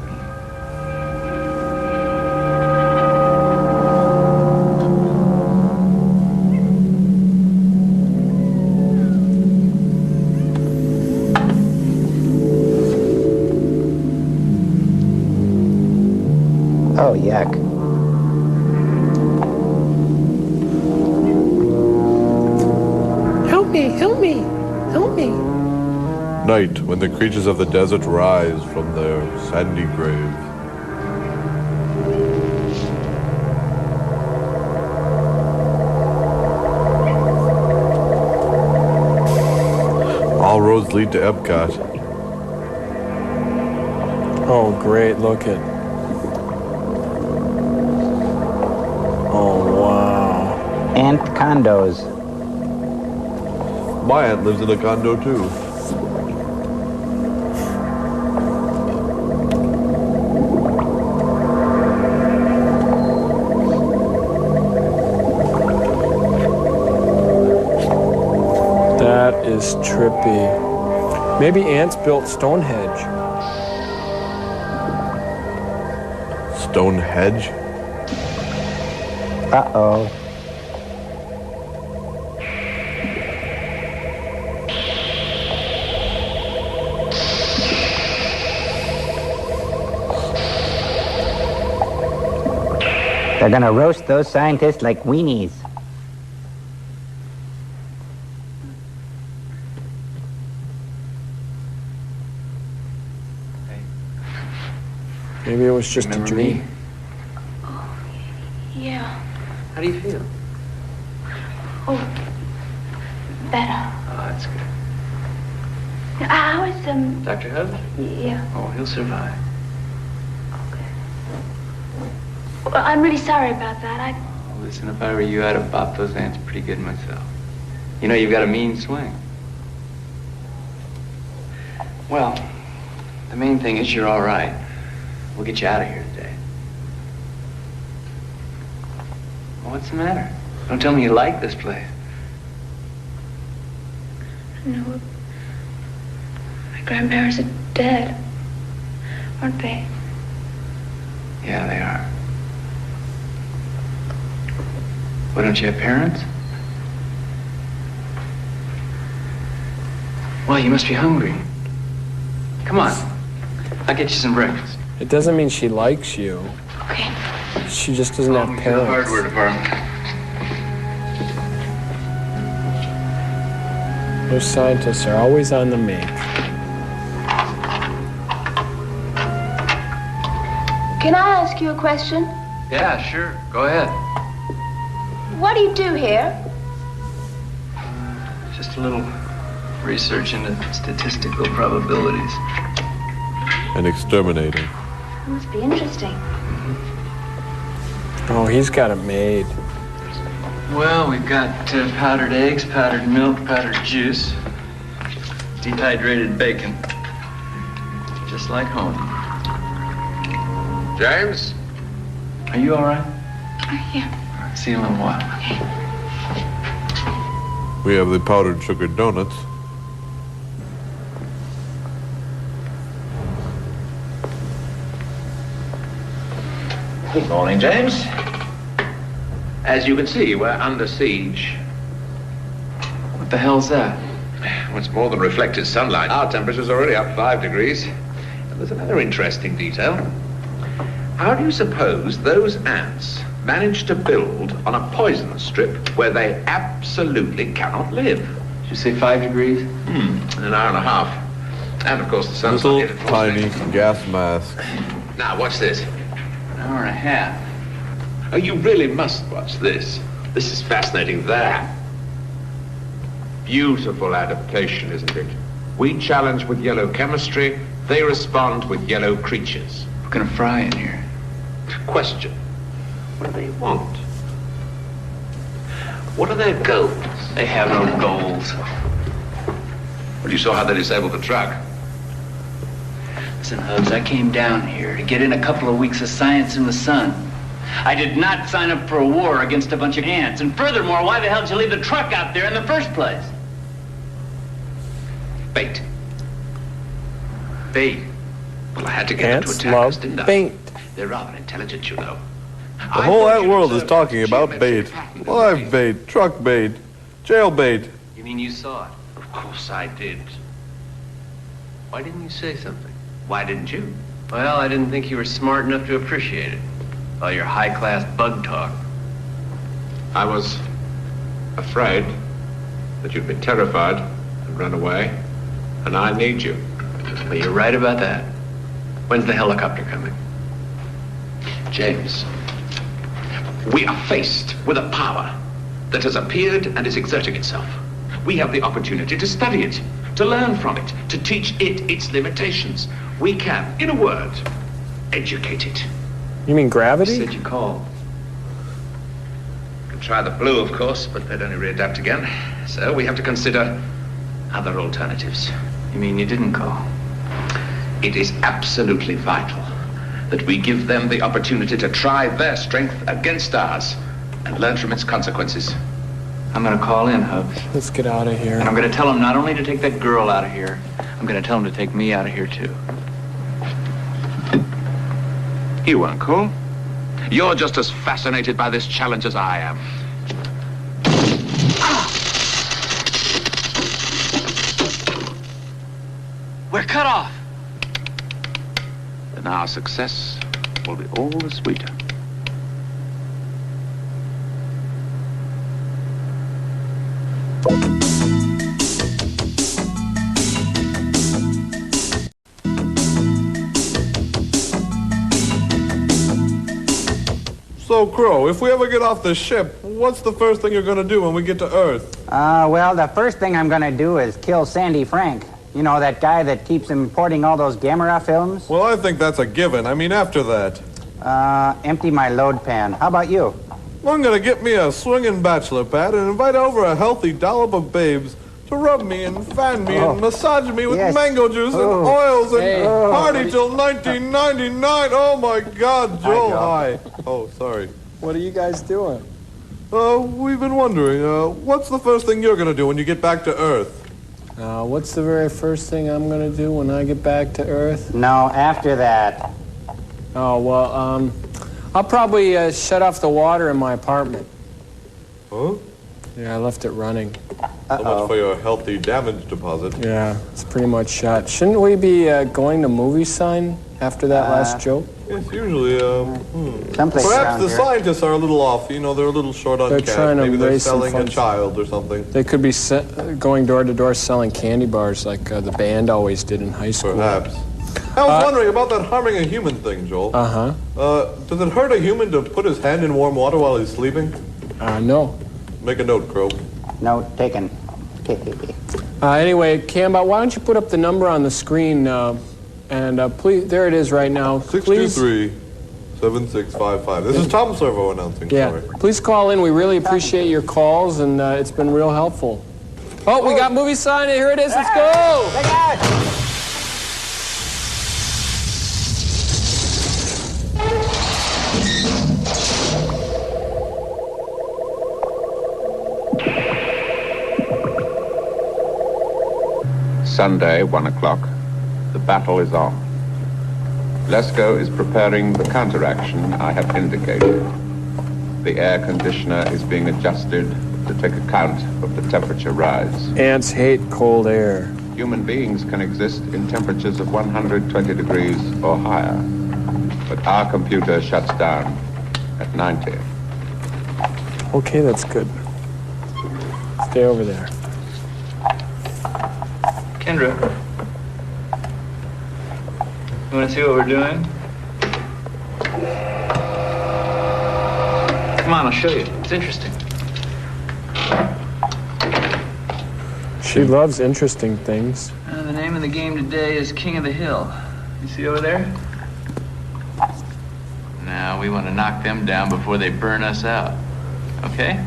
Oh, yuck. Help me, help me, help me. Night, when the creatures of the desert rise from their sandy grave. All roads lead to Epcot. Oh, great, look at. Oh, wow. Ant condos. My aunt lives in a condo too. That is trippy. Maybe ants built Stonehenge. Stonehenge? Uh-oh. They're gonna roast those scientists like weenies. Maybe it was just a dream. Me? Yeah. How do you feel? Oh, better. Oh, that's good. I was, Dr. Hub? yeah. Oh, he'll survive. Well, I'm really sorry about that. Oh, listen, if I were you, I'd have bopped those ants pretty good myself. You know, you've got a mean swing. Well, the main thing is you're all right. We'll get you out of here today. Well, what's the matter? Don't tell me you like this place. No. My grandparents are dead. Aren't they? Yeah, they are. Why don't you have parents? Well, you must be hungry. Come on. I'll get you some breakfast. It doesn't mean she likes you. Okay. She just doesn't have To the parents. hardware department. Those scientists are always on the make. Can I ask you a question? Yeah, sure. Go ahead. What do you do here? Just a little research into statistical probabilities. And exterminating. It must be interesting. Oh, he's got it made. Well, we've got powdered eggs, powdered milk, powdered juice, dehydrated bacon. Just like home. James? Are you all right? Yeah. See you in a little while. We have the powdered sugar donuts. Good morning, James. As you can see, we're under siege. What the hell's that? What's more than reflected sunlight. Our temperature's already up 5 degrees. And there's another interesting detail. How do you suppose those ants managed to build on a poison strip where they absolutely cannot live? Did you say 5 degrees? In an hour and a half. And of course the sun's not Little yet at full tiny strength. gas mask. Now watch this. An hour and a half. Oh, you really must watch this. This is fascinating. There. Beautiful adaptation, isn't it? We challenge with yellow chemistry, they respond with yellow creatures. We're gonna fry in here. Question. What do they want? What are their goals? They have no goals. Well, you saw how they disabled the truck. Listen, Hubbs, I came down here to get in a couple of weeks of science in the sun. I did not sign up for a war against a bunch of ants. And furthermore, why the hell did you leave the truck out there in the first place? Bait. Bait. Well, I had to get them to Ants attack us, love didn't I? bait. They're rather intelligent, you know. The whole ant world is talking about bait. Live bait, truck bait, jail bait. You mean you saw it? Of course I did. Why didn't you say something? Why didn't you? Well, I didn't think you were smart enough to appreciate it. All your high-class bug talk. I was afraid that you'd be terrified and run away, and I need you. Well, you're right about that. When's the helicopter coming? James, we are faced with a power that has appeared and is exerting itself. We have the opportunity to study it, to learn from it, to teach it its limitations. We can, in a word, educate it. You mean gravity? Said you called. Could try the blue, of course, but they'd only readapt again. So we have to consider other alternatives. You mean you didn't call? It is absolutely vital that we give them the opportunity to try their strength against ours and learn from its consequences. I'm gonna call in, Hubbs. Let's get out of here. And I'm gonna tell him not only to take that girl out of here, I'm gonna tell him to take me out of here, too. You won't call. You're just as fascinated by this challenge as I am. We're cut off. Then our success will be all the sweeter. So, Crow, if we ever get off the ship, what's the first thing you're gonna do when we get to Earth? Well, the first thing I'm gonna do is kill Sandy Frank. You know, that guy that keeps importing all those Gamera films? Well, I think that's a given. I mean, after that. Empty my load pan. How about you? I'm gonna get me a swinging bachelor pad and invite over a healthy dollop of babes to rub me and fan me and massage me with mango juice and oils and party till 1999. Oh my God, Joel, hi. Oh, sorry. What are you guys doing? We've been wondering, what's the first thing you're gonna do when you get back to Earth? What's the very first thing I'm gonna do when I get back to Earth? No, after that. Oh, well, I'll probably shut off the water in my apartment. Huh? Yeah, I left it running. So much for your healthy damage deposit. Yeah, it's pretty much shut. Shouldn't we be going to movie sign after that last joke? Yes, usually, Someplace Perhaps around the here. scientists are a little off. You know, they're a little short on They're cash. trying to Maybe they're raise some selling a funds. child or something. They could be going door to door selling candy bars like the band always did in high school. Perhaps. I was wondering about that harming a human thing, Joel. Does it hurt a human to put his hand in warm water while he's sleeping? No. Make a note, Crow. Note taken. Anyway, Camba, why don't you put up the number on the screen, and please, there it is right now. 623-7655. This is Tom Servo announcing. Yeah, Sorry. please call in. We really appreciate your calls, and it's been real helpful. Oh, we got movie sign. Here it is. Let's go. Look out! Sunday, 1 o'clock. The battle is on. Lesko is preparing the counteraction I have indicated. The air conditioner is being adjusted to take account of the temperature rise. Ants hate cold air. Human beings can exist in temperatures of 120 degrees or higher, but our computer shuts down at 90. Okay, that's good. Stay over there. Kendra, you want to see what we're doing? Come on, I'll show you. It's interesting. She loves interesting things. The name of the game today is King of the Hill. You see over there? Now, we want to knock them down before they burn us out. Okay?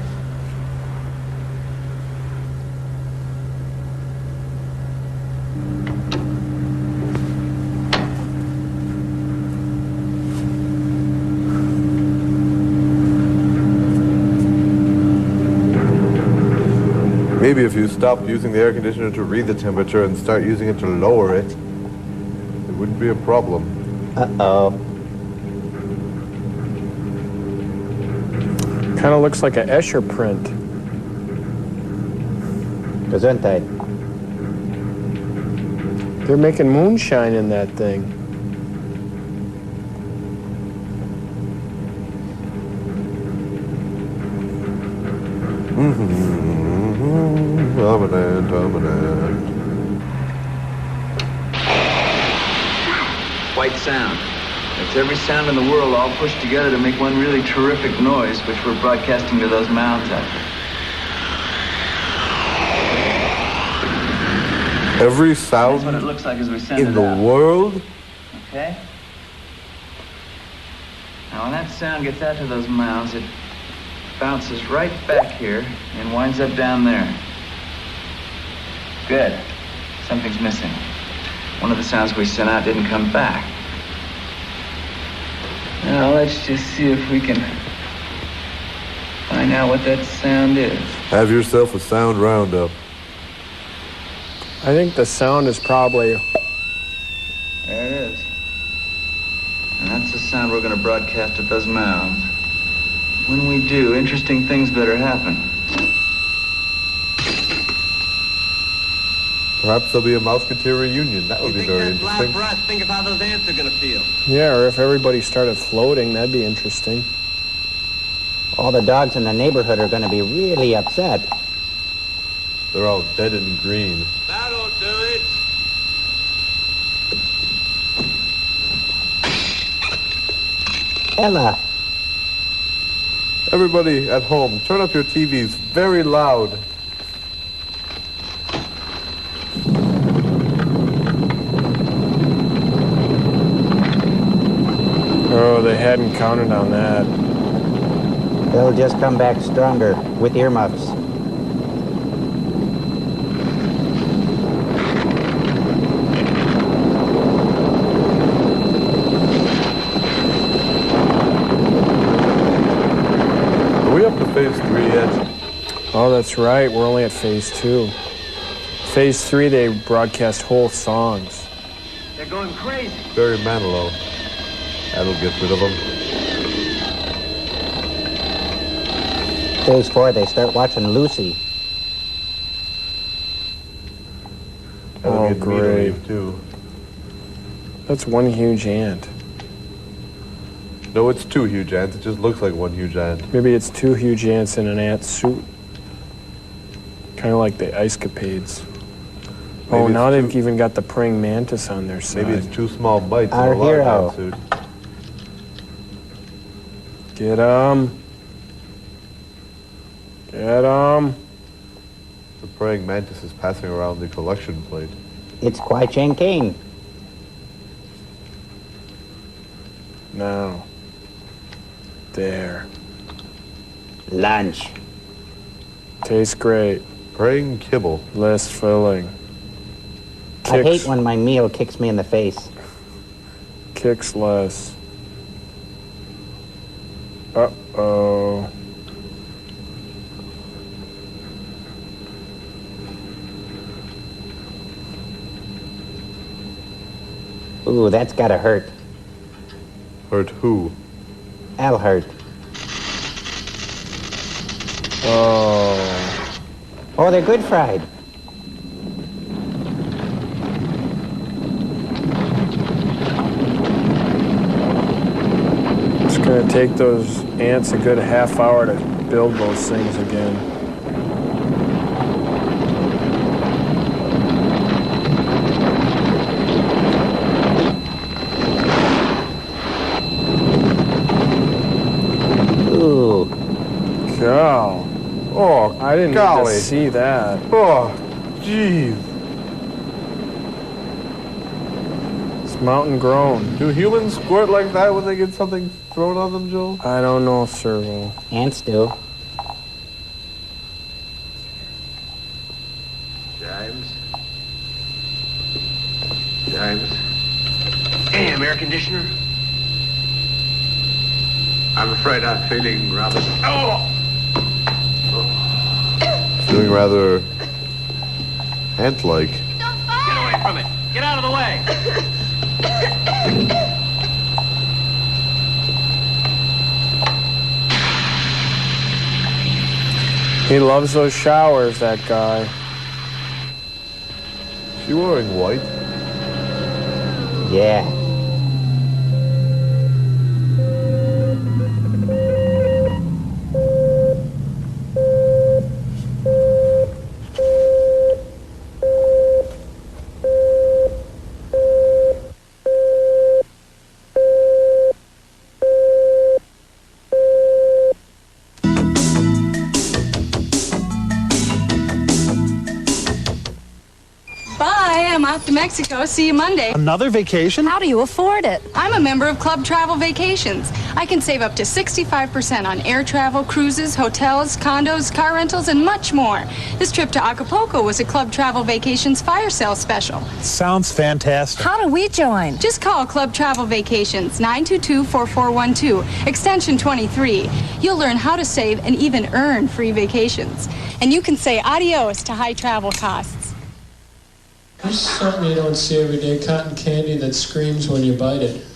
Maybe if you stopped using the air conditioner to read the temperature and start using it to lower it, it wouldn't be a problem. Uh-oh. Kind of looks like an Escher print. Gesundheit. They're making moonshine in that thing. White sound. It's every sound in the world all pushed together to make one really terrific noise, which we're broadcasting to those mounds out there. Every sound That's what it looks like as we send in it the out. world? Okay? Now, when that sound gets out to those mounds, it bounces right back here and winds up down there. Good. Something's missing. One of the sounds we sent out didn't come back. Now, let's just see if we can find out what that sound is. Have yourself a sound roundup. I think the sound is probably... There it is. And that's the sound we're going to broadcast at those mounds. When we do, interesting things better happen. Perhaps there'll be a Mouseketeer reunion. That would be very interesting. Breath, think of how those ants are gonna feel. Yeah, or if everybody started floating, that'd be interesting. All the dogs in the neighborhood are going to be really upset. They're all dead and green. That'll do it. Ella. Everybody at home, turn up your TVs very loud. Oh, they hadn't counted on that. They'll just come back stronger with earmuffs. Are we up to phase 3 yet? Oh, that's right. We're only at phase 2. Phase 3, they broadcast whole songs. They're going crazy. Barry Manilow. That'll get rid of them. Phase 4, they start watching Lucy. That'll Oh, get me to great. leave, too. That's one huge ant. No, it's 2 huge ants. It just looks like one huge ant. Maybe it's 2 huge ants in an ant suit. Kind of like the Ice Capades. Oh, Maybe now it's they've even got the praying mantis on their side. Maybe it's 2 small bites in Our a large hero. ant suit. Get 'em. Get 'em. The praying mantis is passing around the collection plate. It's Kwai Chang Caine. Now. There. Lunch. Tastes great. Praying kibble. Less filling. I hate when my meal kicks me in the face. Kicks less. Uh-oh. Ooh, that's gotta hurt. Hurt who? That'll hurt. Oh. Oh, they're good fried. It's gonna take those ants a good half hour to build those things again. Ooh. Cow. Oh, I didn't golly. even see that. Oh, jeez. It's mountain grown. Do humans squirt like that when they get something thrown on them, Joel? I don't know, Servo. Ants do. James? James? Damn, air conditioner? I'm afraid I'm feeling rather... Oh! Feeling rather ant-like. Get away from it! Get out of the way! He loves those showers, that guy. Is she wearing white? Yeah. I'm off to Mexico. See you Monday. Another vacation? How do you afford it? I'm a member of Club Travel Vacations. I can save up to 65% on air travel, cruises, hotels, condos, car rentals, and much more. This trip to Acapulco was a Club Travel Vacations fire sale special. Sounds fantastic. How do we join? Just call Club Travel Vacations, 922-4412, extension 23. You'll learn how to save and even earn free vacations. And you can say adios to high travel costs. There's something you don't see every day, cotton candy that screams when you bite it.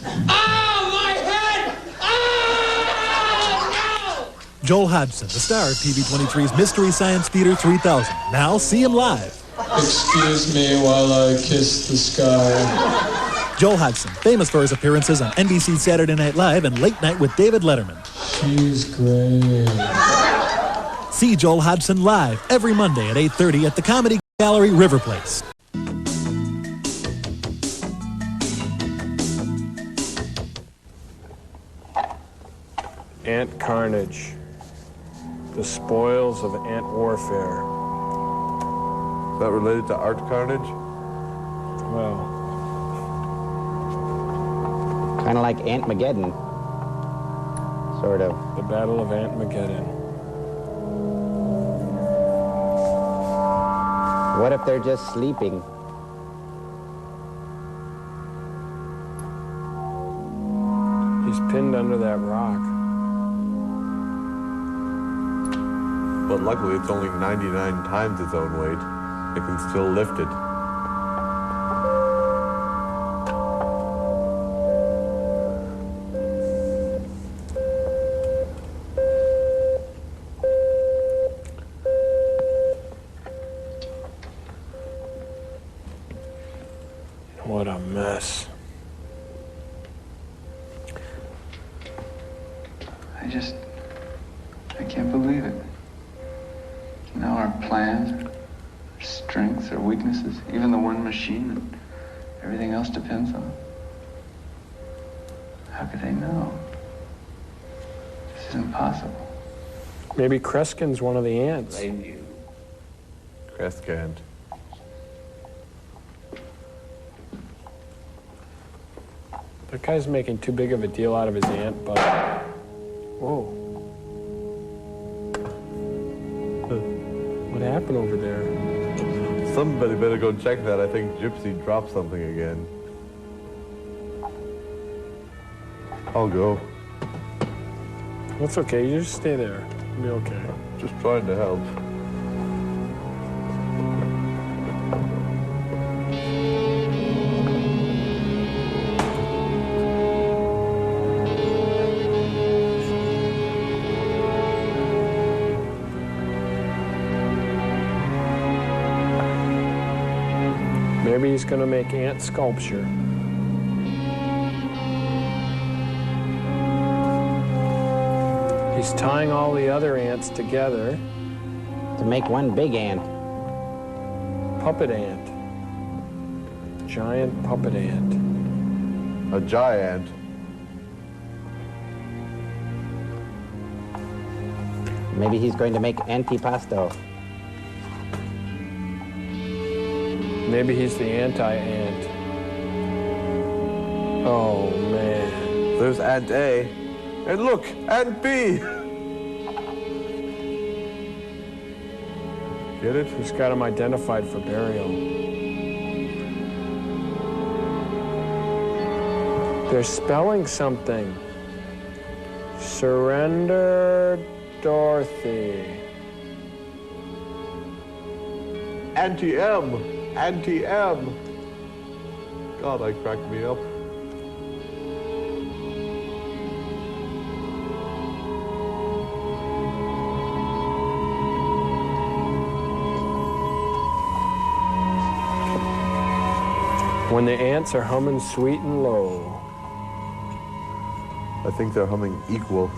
Joel Hodgson, the star of TV23's Mystery Science Theater 3000. Now see him live. Excuse me while I kiss the sky. Joel Hodgson, famous for his appearances on NBC Saturday Night Live and Late Night with David Letterman. She's great. See Joel Hodgson live every Monday at 8:30 at the Comedy Gallery, River Place. Ant carnage. The spoils of ant warfare. Is that related to art carnage? Well. Kind of like Ant-Mageddon. Sort of. The Battle of Ant-Mageddon. What if they're just sleeping? He's pinned under that rock. But luckily it's only 99 times its own weight. It can still lift it. What a mess. I can't believe it. You know, our plans, our strengths, our weaknesses, even the one machine, and everything else depends on it. How could they know? This is impossible. Maybe Kreskin's one of the ants. They knew. Kreskin. That guy's making too big of a deal out of his ant, but... Whoa. What happened over there? Somebody better go check that. I think Gypsy dropped something again. I'll go. That's okay. You just stay there. It'll be okay. Just trying to help. Maybe he's going to make ant sculpture. He's tying all the other ants together. To make one big ant. Puppet ant. Giant puppet ant. A giant. Maybe he's going to make antipasto. Maybe he's the anti-ant. Oh, man. There's Ant A. And look, Ant B. Get it? He's got him identified for burial. They're spelling something. Surrender Dorothy. Anti-M. Anti-M. God, that cracked me up. When the ants are humming sweet and low. I think they're humming equal.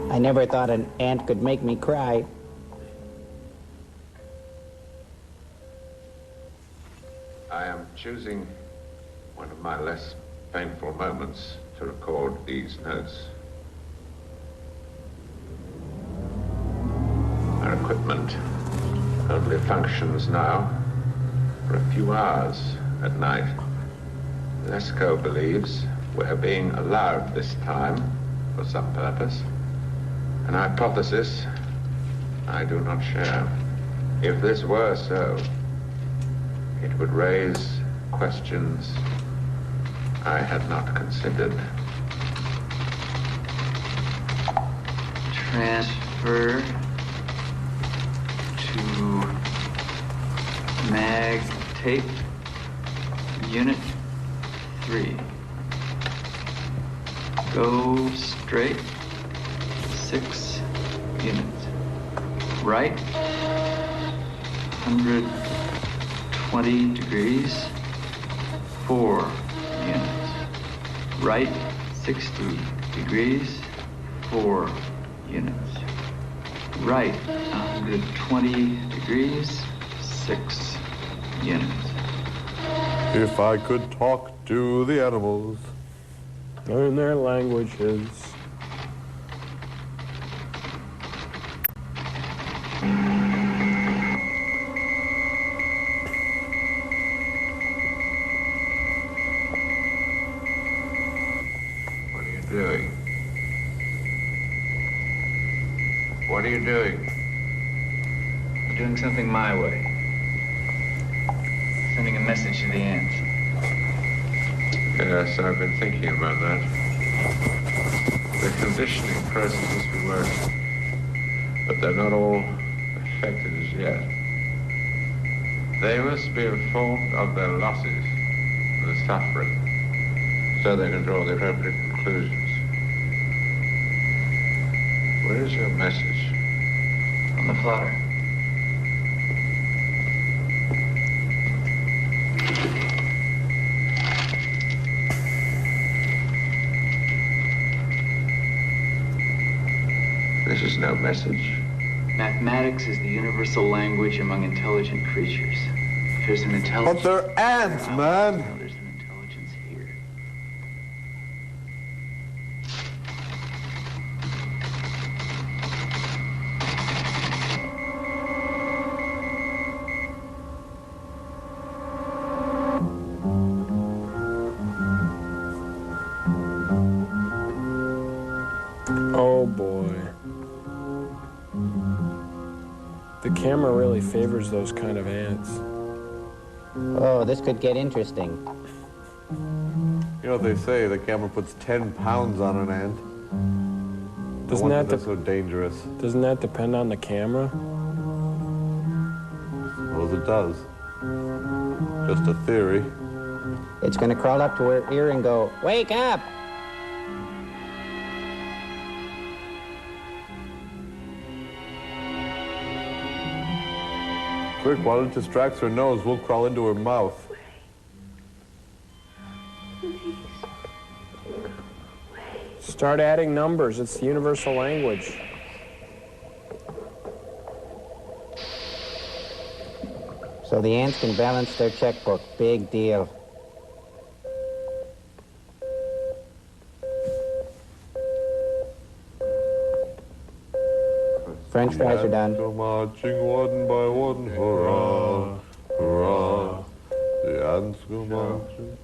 I never thought an ant could make me cry. I am choosing one of my less painful moments to record these notes. Our equipment only functions now for a few hours at night. Lesko believes we're being allowed this time for some purpose, an hypothesis I do not share. If this were so, it would raise questions I had not considered. Transfer to mag tape unit 3. Go straight 6 units. Right 120 degrees 4 units. Right 60 degrees 4 units. Right 120 degrees 6 units. If I could talk to the animals. Learn their languages. What are you doing? What are you doing? I'm doing something my way. Sending a message to the ants. Yes, I've been thinking about that. The conditioning processes be working, but they're not all effective as yet. They must be informed of their losses and the suffering, so they can draw the appropriate conclusions. Where is your message? On the plotter. This is no message. Mathematics is the universal language among intelligent creatures. If there's an intelligence... But they're ants, man. There's an intelligence here. Oh boy. The camera really favors those kind of ants. Oh, this could get interesting. You know what they say, the camera puts 10 pounds on an ant. Doesn't that that's so dangerous? Doesn't that depend on the camera? Well, it does. Just a theory. It's going to crawl up to her ear and go, "Wake up!" Quick, while it distracts her nose, we'll crawl into her mouth. Start adding numbers. It's the universal language. So the ants can balance their checkbook. Big deal. French fries are done. Go marching one by one, hurrah, hurrah. The ants go marching.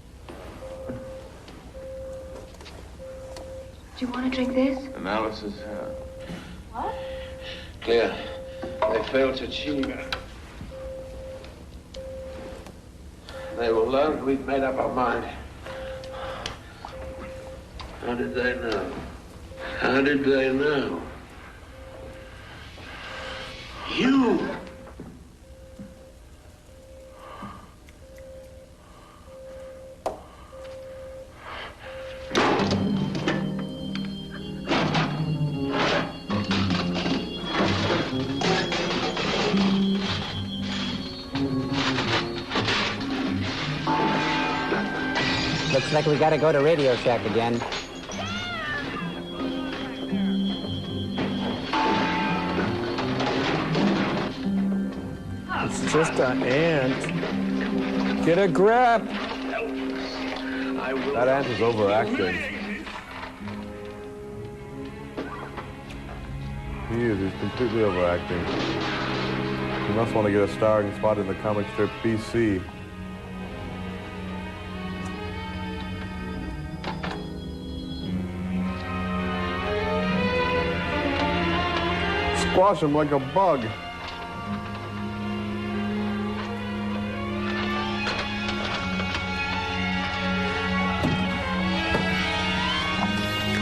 Do you want to drink this? Analysis, What? clear. They failed to achieve. They will learn we've made up our mind. How did they know? How did they know? You! Looks like we gotta go to Radio Shack again. It's just an ant. Get a grip. That ant is overacting. He is. He's completely overacting. He must want to get a starring spot in the comic strip BC. Squash him like a bug.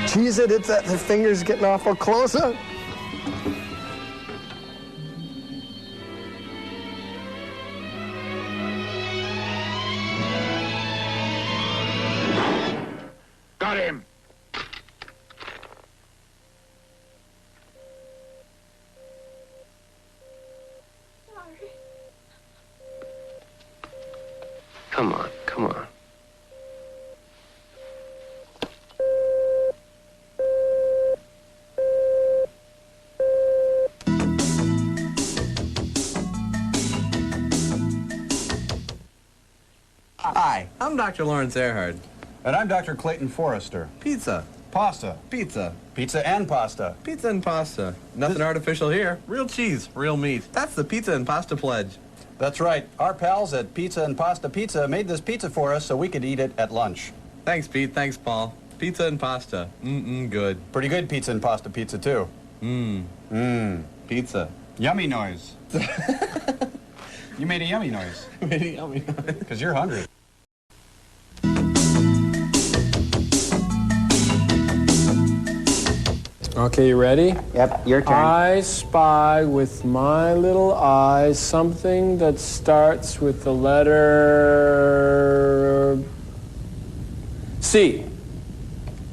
Jeez, it's that the finger's getting awful close up. Got him! Come on, come on. Hi, I'm Dr. Lawrence Earhart. And I'm Dr. Clayton Forrester. Pizza. Pasta. Pizza. Pizza and pasta. Pizza and pasta. Nothing artificial here. Real cheese, real meat. That's the pizza and pasta pledge. That's right. Our pals at Pizza and Pasta Pizza made this pizza for us so we could eat it at lunch. Thanks, Pete. Thanks, Paul. Pizza and pasta. Good. Pretty good pizza and pasta pizza, too. Pizza. Yummy noise. You made a yummy noise. Made a yummy noise. Because you're hungry. Okay, you ready? Yep, your turn. I spy with my little eyes something that starts with the letter C.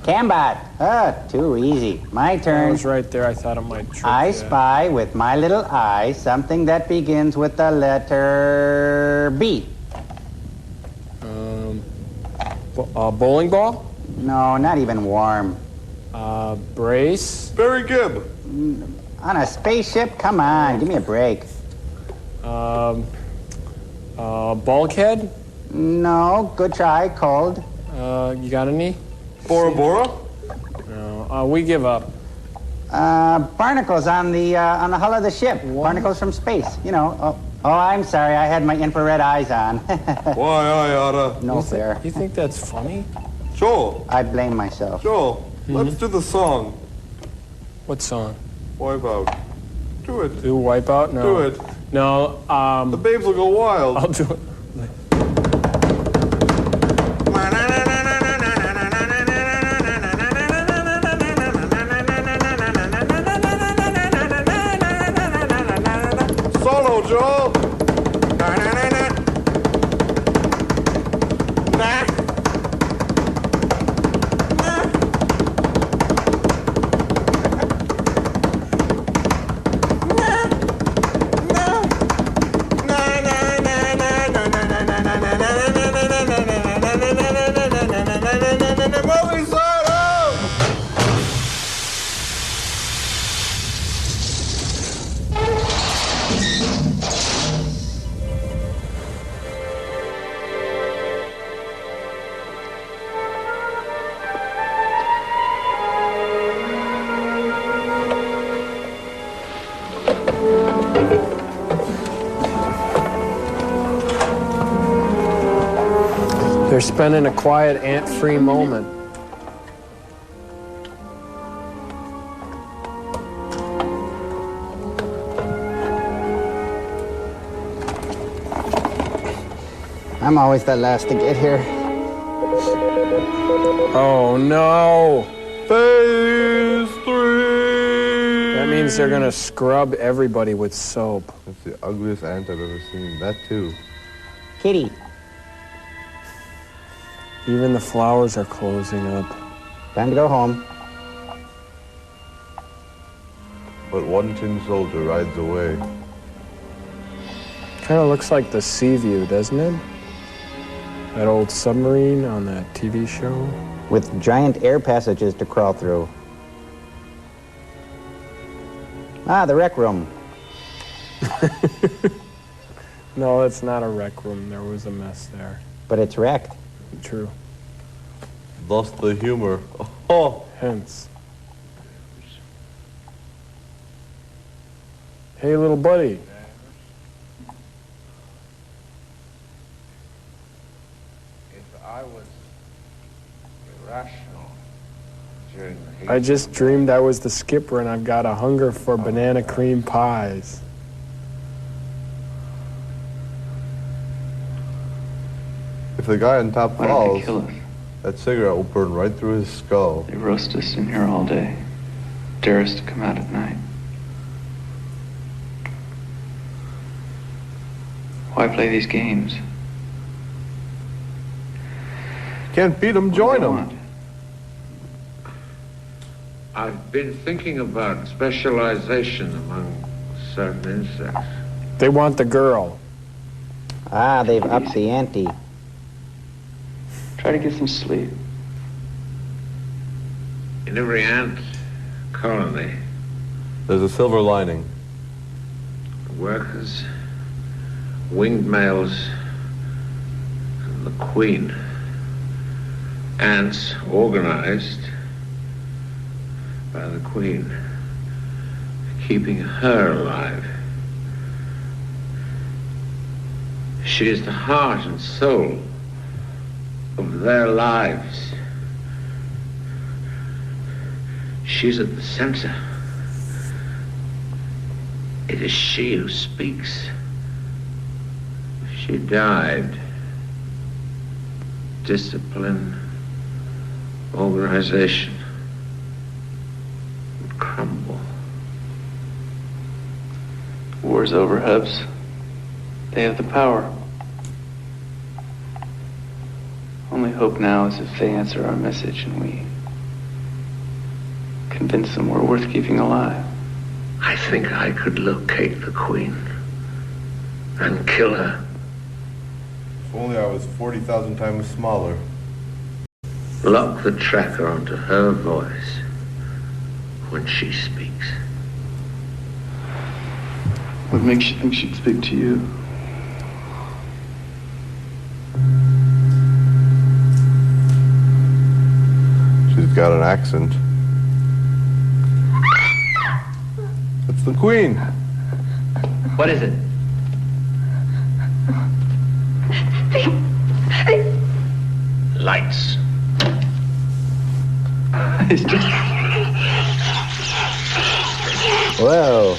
Cambot. Too easy. My That turn. was right there. I thought it might trick I you. spy with my little eye something that begins with the letter B. Bowling ball? No, not even warm. Brace? Barry Gibb. On a spaceship? Come on, give me a break. Bulkhead? No, good try, cold. You got any? Bora Bora? No, we give up. Barnacles on the hull of the ship. What? Barnacles from space. You know. Oh, I'm sorry. I had my infrared eyes on. Why, I oughta. No fair. You think that's funny? Joel. I blame myself. Joel, let's do the song. What song? Wipeout. Do it. Do Wipeout? No. Do it. No, The babes will go wild. I'll do it. Solo, Joel. spending a quiet, ant-free moment. I'm always the last to get here. Oh no! Phase 3! That means they're gonna scrub everybody with soap. That's the ugliest ant I've ever seen. That too. Kitty. Even the flowers are closing up. Time to go home. But one tin soldier rides away. Kind of looks like the Sea View, doesn't it? That old submarine on that TV show. With giant air passages to crawl through. Ah, the rec room. No, it's not a rec room. There was a mess there. But it's wrecked. True. Thus the humor. Oh! Hence. Hey, little buddy. If I was irrational during the heat, I just dreamed I was the skipper and I've got a hunger for banana cream pies. If the guy on top Why don't they falls, kill us? that cigarette will burn right through his skull. They roast us in here all day. Dare us to come out at night. Why play these games? Can't beat him, join him. I've been thinking about specialization among certain insects. They want the girl. Ah, they've upped the ante. Try to get some sleep. In every ant colony, There's a silver lining. workers, winged males, and the queen. Ants organized by the queen, keeping her alive. She is the heart and soul of their lives. She's at the center. It is she who speaks. If she died, discipline, organization would crumble. War's over, Hubs. They have the power. Only hope now is if they answer our message and we convince them we're worth keeping alive. I think I could locate the queen and kill her. If only I was 40,000 times smaller. Lock the tracker onto her voice when she speaks. What makes you think she'd speak to you? She's got an accent. It's the queen. What is it? Lights. Whoa.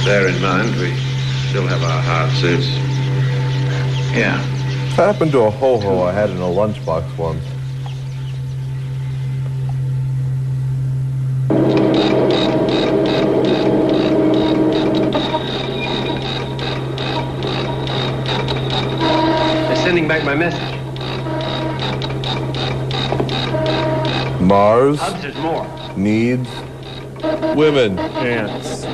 Bear in mind, we still have our hard suits. Yeah. That happened to a ho-ho I had in a lunchbox once. They're sending back my message. Mars Hubs, there's more. needs women. Ants.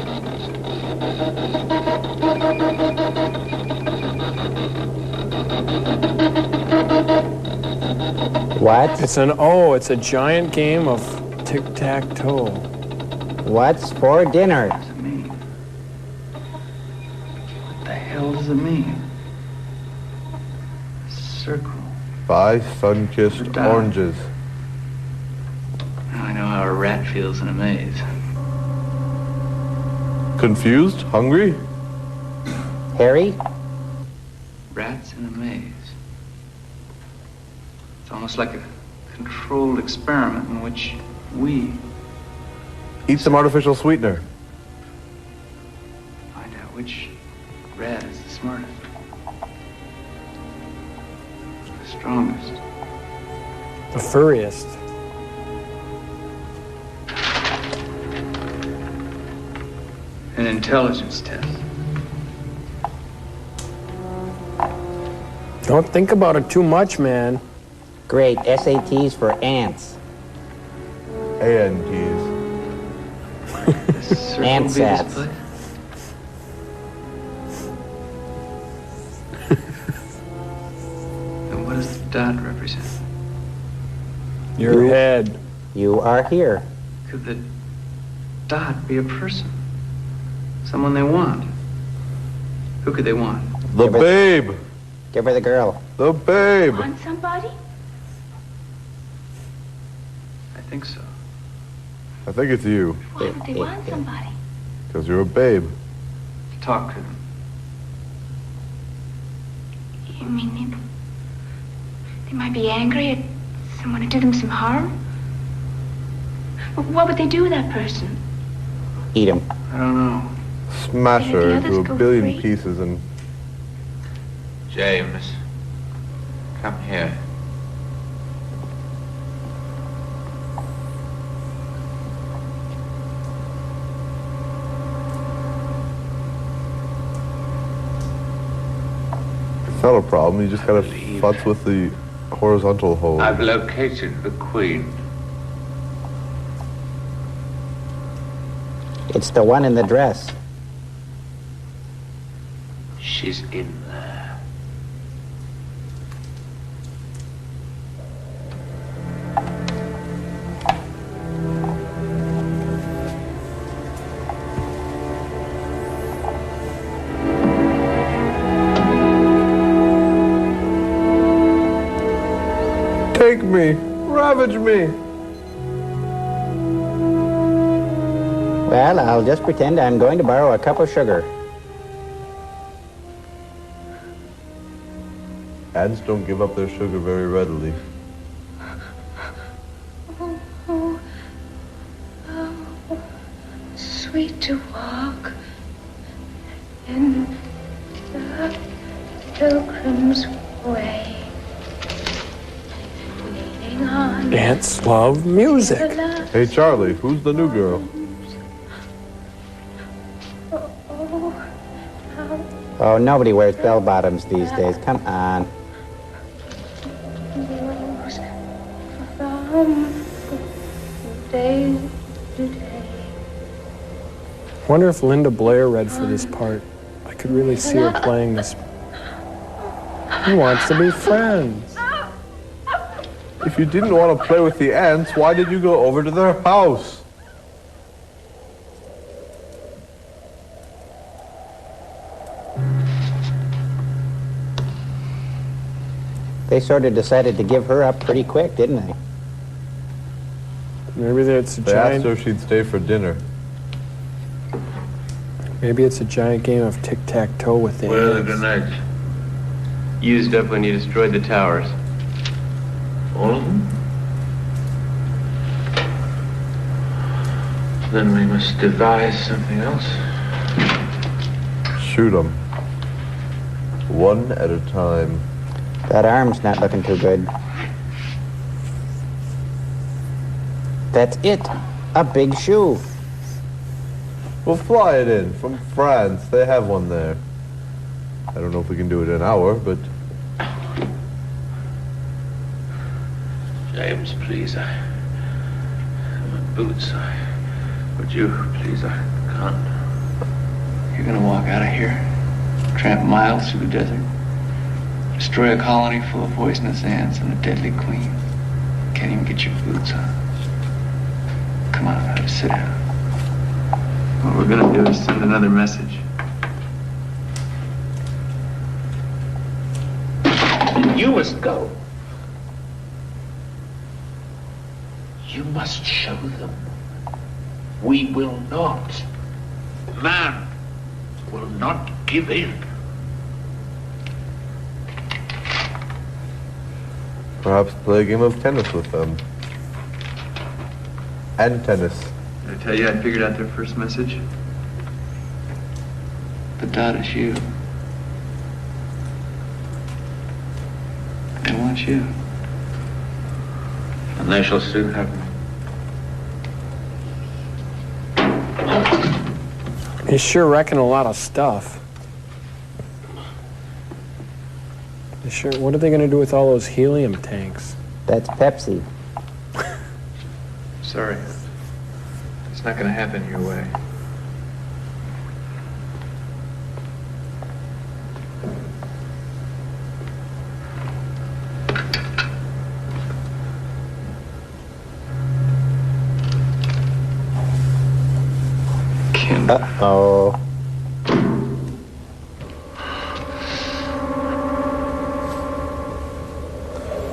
What? It's a giant game of tic-tac-toe. What's for dinner? What the hell does it mean? Circle. 5 sun-kissed Die. oranges. Now I know how a rat feels in a maze. Confused? Hungry? Harry? Rats in a maze. It's almost like a controlled experiment in which we Eat some artificial sweetener. find out which rat is the smartest, the strongest. The furriest. An intelligence test. Don't think about it too much, man. Great. SATs for ants. ANTs. Antsats. And what does the dot represent? Your head. You are here. Could the dot be a person? Someone they want? Who could they want? The babe. Give her the girl. The babe. Want somebody? I think so. I think it's you. Why would they want somebody? Because you're a babe. Talk to them. You mean they might be angry at someone who did them some harm? What would they do with that person? Eat him. I don't know. Smash her Let the into others a go billion free. pieces and... James, come here. It's not a problem, you just gotta futz with the horizontal hole. I've located the Queen. It's the one in the dress. She's in there. Take me! Ravage me! Well, I'll just pretend I'm going to borrow a cup of sugar. Ants don't give up their sugar very readily. Oh, sweet to walk in the pilgrim's way. Leaning on Ants love music. Hey Charlie, who's the new girl? Oh, nobody wears bell bottoms these days. Come on. from day to day. Wonder if Linda Blair read for this part. I could really see her playing this. He wants to be friends. If you didn't want to play with the ants, why did you go over to their house? They sort of decided to give her up pretty quick, didn't they? Maybe it's a They asked giant. her if she'd stay for dinner. Maybe it's a giant game of tic-tac-toe with the Where are the ants. grenades? Used up when you destroyed the towers. All of them? Then we must devise something else. Shoot them. One at a time. That arm's not looking too good. That's it. A big shoe. We'll fly it in from France. They have one there. I don't know if we can do it in an hour, but... James, please, my boots. Would you, please? I can't. You're gonna walk out of here, tramp miles through the desert, destroy a colony full of poisonous ants and a deadly queen. Can't even get your boots on. Come on, sit down. What we're gonna do is send another message. You must go. You must show them. We will not. Man will not give in. Perhaps play a game of tennis with them. And tennis. Did I tell you I figured out their first message? The dot is you. They want you. And they shall soon have me. He's sure wrecking a lot of stuff. Sure. What are they going to do with all those helium tanks? That's Pepsi. Sorry. It's not going to happen your way. Uh-oh.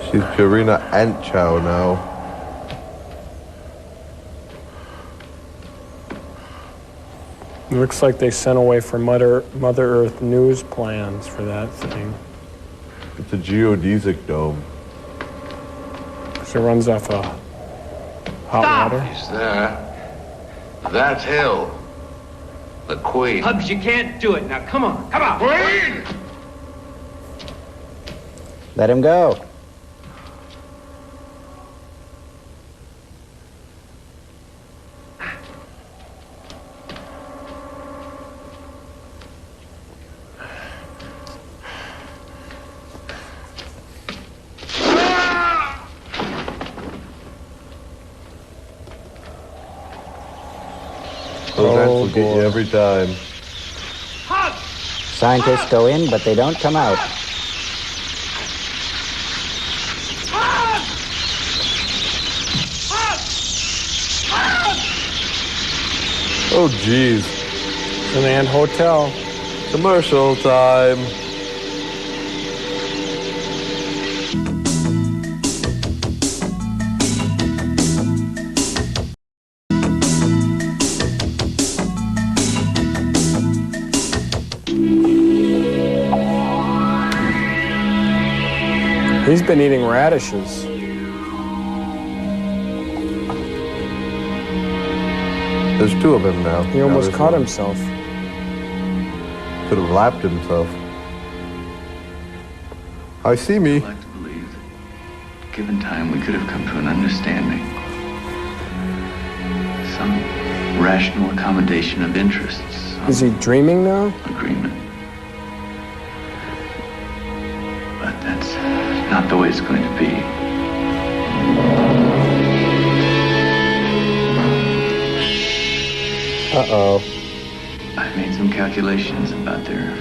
She's Purina Antchow now. Looks like they sent away for Mother Earth news plans for that thing. It's a geodesic dome. So it runs off of hot water. He's there. That hill. The Queen. Hubs, you can't do it. Now, come on. Come on. Queen! Let him go. Those ants will get you every time. Scientists go in, but they don't come out. Oh, geez. It's an ant hotel. Commercial time. He's been eating radishes. There's two of him now. He almost caught himself. Could have lapped himself. I see me. I'd like to believe that, given time, we could have come to an understanding. Some rational accommodation of interests. Is he dreaming now? Agreement. But that's not the way it's going to be. Uh-oh. I've made some calculations about their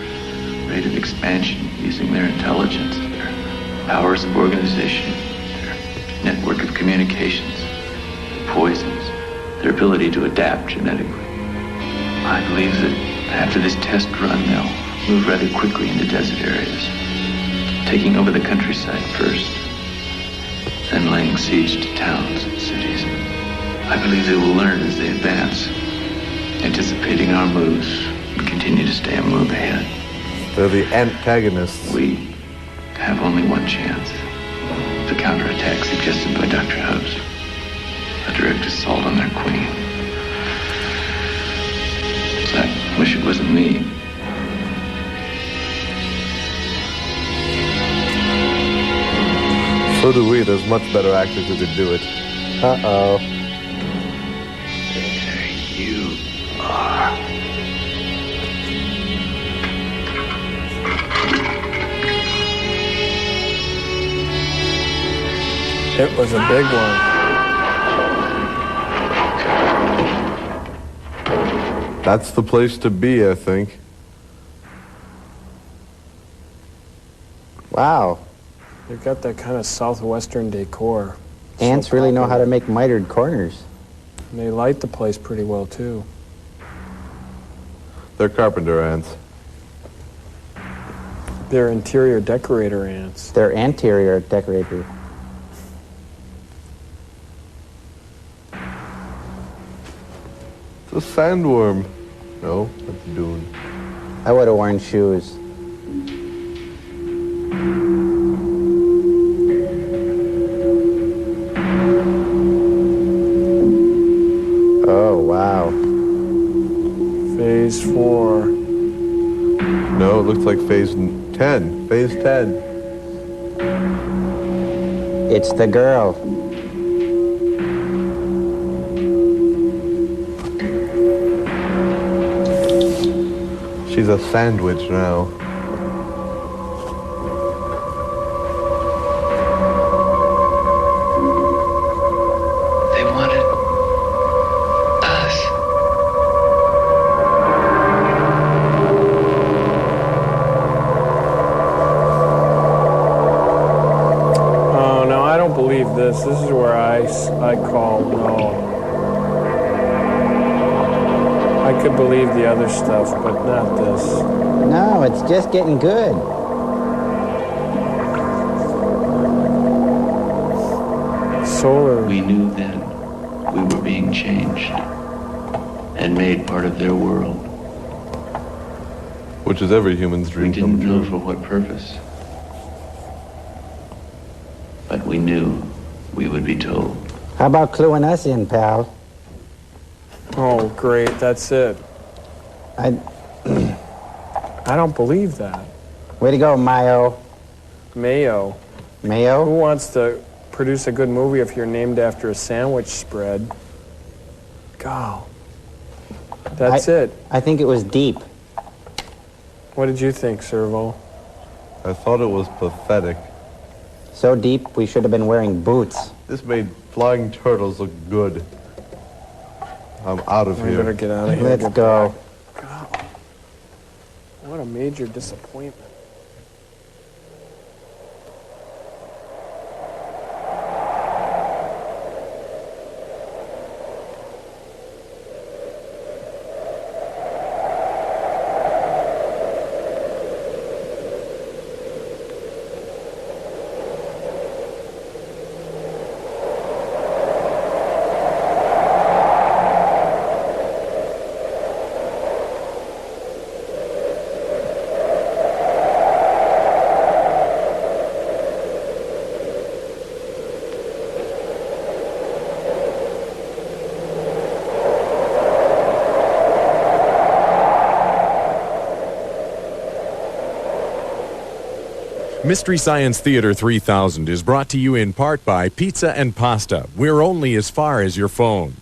rate of expansion using their intelligence, their powers of organization, their network of communications, their poisons, their ability to adapt genetically. I believe that after this test run, they'll move rather quickly into desert areas, taking over the countryside first, then laying siege to towns and cities. I believe they will learn as they advance, anticipating our moves, and continue to stay a move ahead. They're the antagonists. We have only one chance. The counterattack suggested by Dr. Hubbs. A direct assault on their queen. I wish it wasn't me. So do we. There's much better actors who could do it. Uh-oh. There you are. It was a big one. That's the place to be, I think. Wow. They've got that kind of southwestern decor. Ants really know how to make mitered corners. And they light the place pretty well, too. They're carpenter ants. They're interior decorator ants. They're anterior decorator. It's a sandworm. No, that's Dune. I would have worn shoes. Oh, wow. Phase 4. No, it looks like phase 10. Phase 10. It's the girl. She's a sandwich now. They wanted us. Oh, no, I don't believe this. This is where I call no. I could believe the other stuff, but not this. No, it's just getting good. Solar. We knew then we were being changed and made part of their world. Which is every human's dream. We didn't know for what purpose. But we knew we would be told. How about cluing us in, pal? Oh, great. That's it. I don't believe that. Way to go, Mayo. Mayo. Mayo? Who wants to produce a good movie if you're named after a sandwich spread? Go. That's it. I think it was deep. What did you think, Servo? I thought it was pathetic. So deep, we should have been wearing boots. This made flying turtles look good. I'm out of We here. better get out of here. Let's go. God. What a major disappointment. Mystery Science Theater 3000 is brought to you in part by Pizza and Pasta. We're only as far as your phone.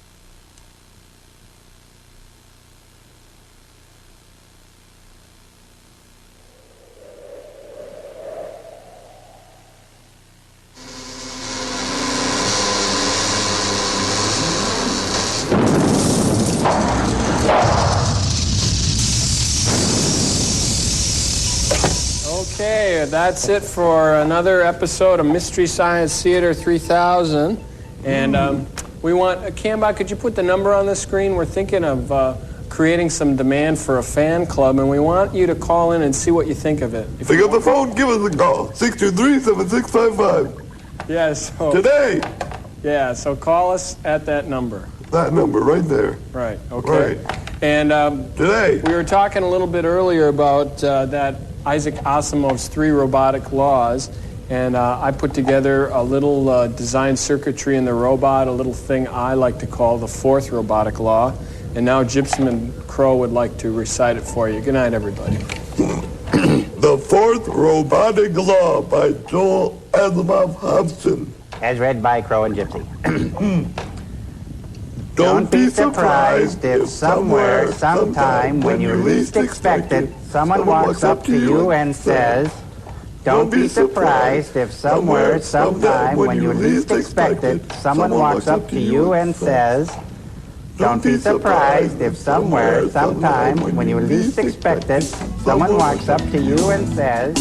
Okay, that's it for another episode of Mystery Science Theater 3000. And we want, Camba, could you put the number on the screen? We're thinking of creating some demand for a fan club, and we want you to call in and see what you think of it. Pick up the phone, give us a call. 623-7655. Yes. Yeah, Today. Yeah, so call us at that number. That number right there. Right, okay. Right. And today. We were talking a little bit earlier about that Isaac Asimov's 3 robotic laws, and I put together a little design circuitry in the robot, a little thing I like to call the 4th robotic law, and now Gypsum and Crow would like to recite it for you. Good night, everybody. The 4th robotic law by Joel Asimov Hobson. As read by Crow and Gypsy. Don't be surprised if somewhere, sometime, when you least expect it, someone walks up to you and says, don't be surprised if somewhere, sometime, when you least expect it, someone walks up to you and says, don't be surprised if somewhere, sometime, when you least expect it, someone walks up to you and says,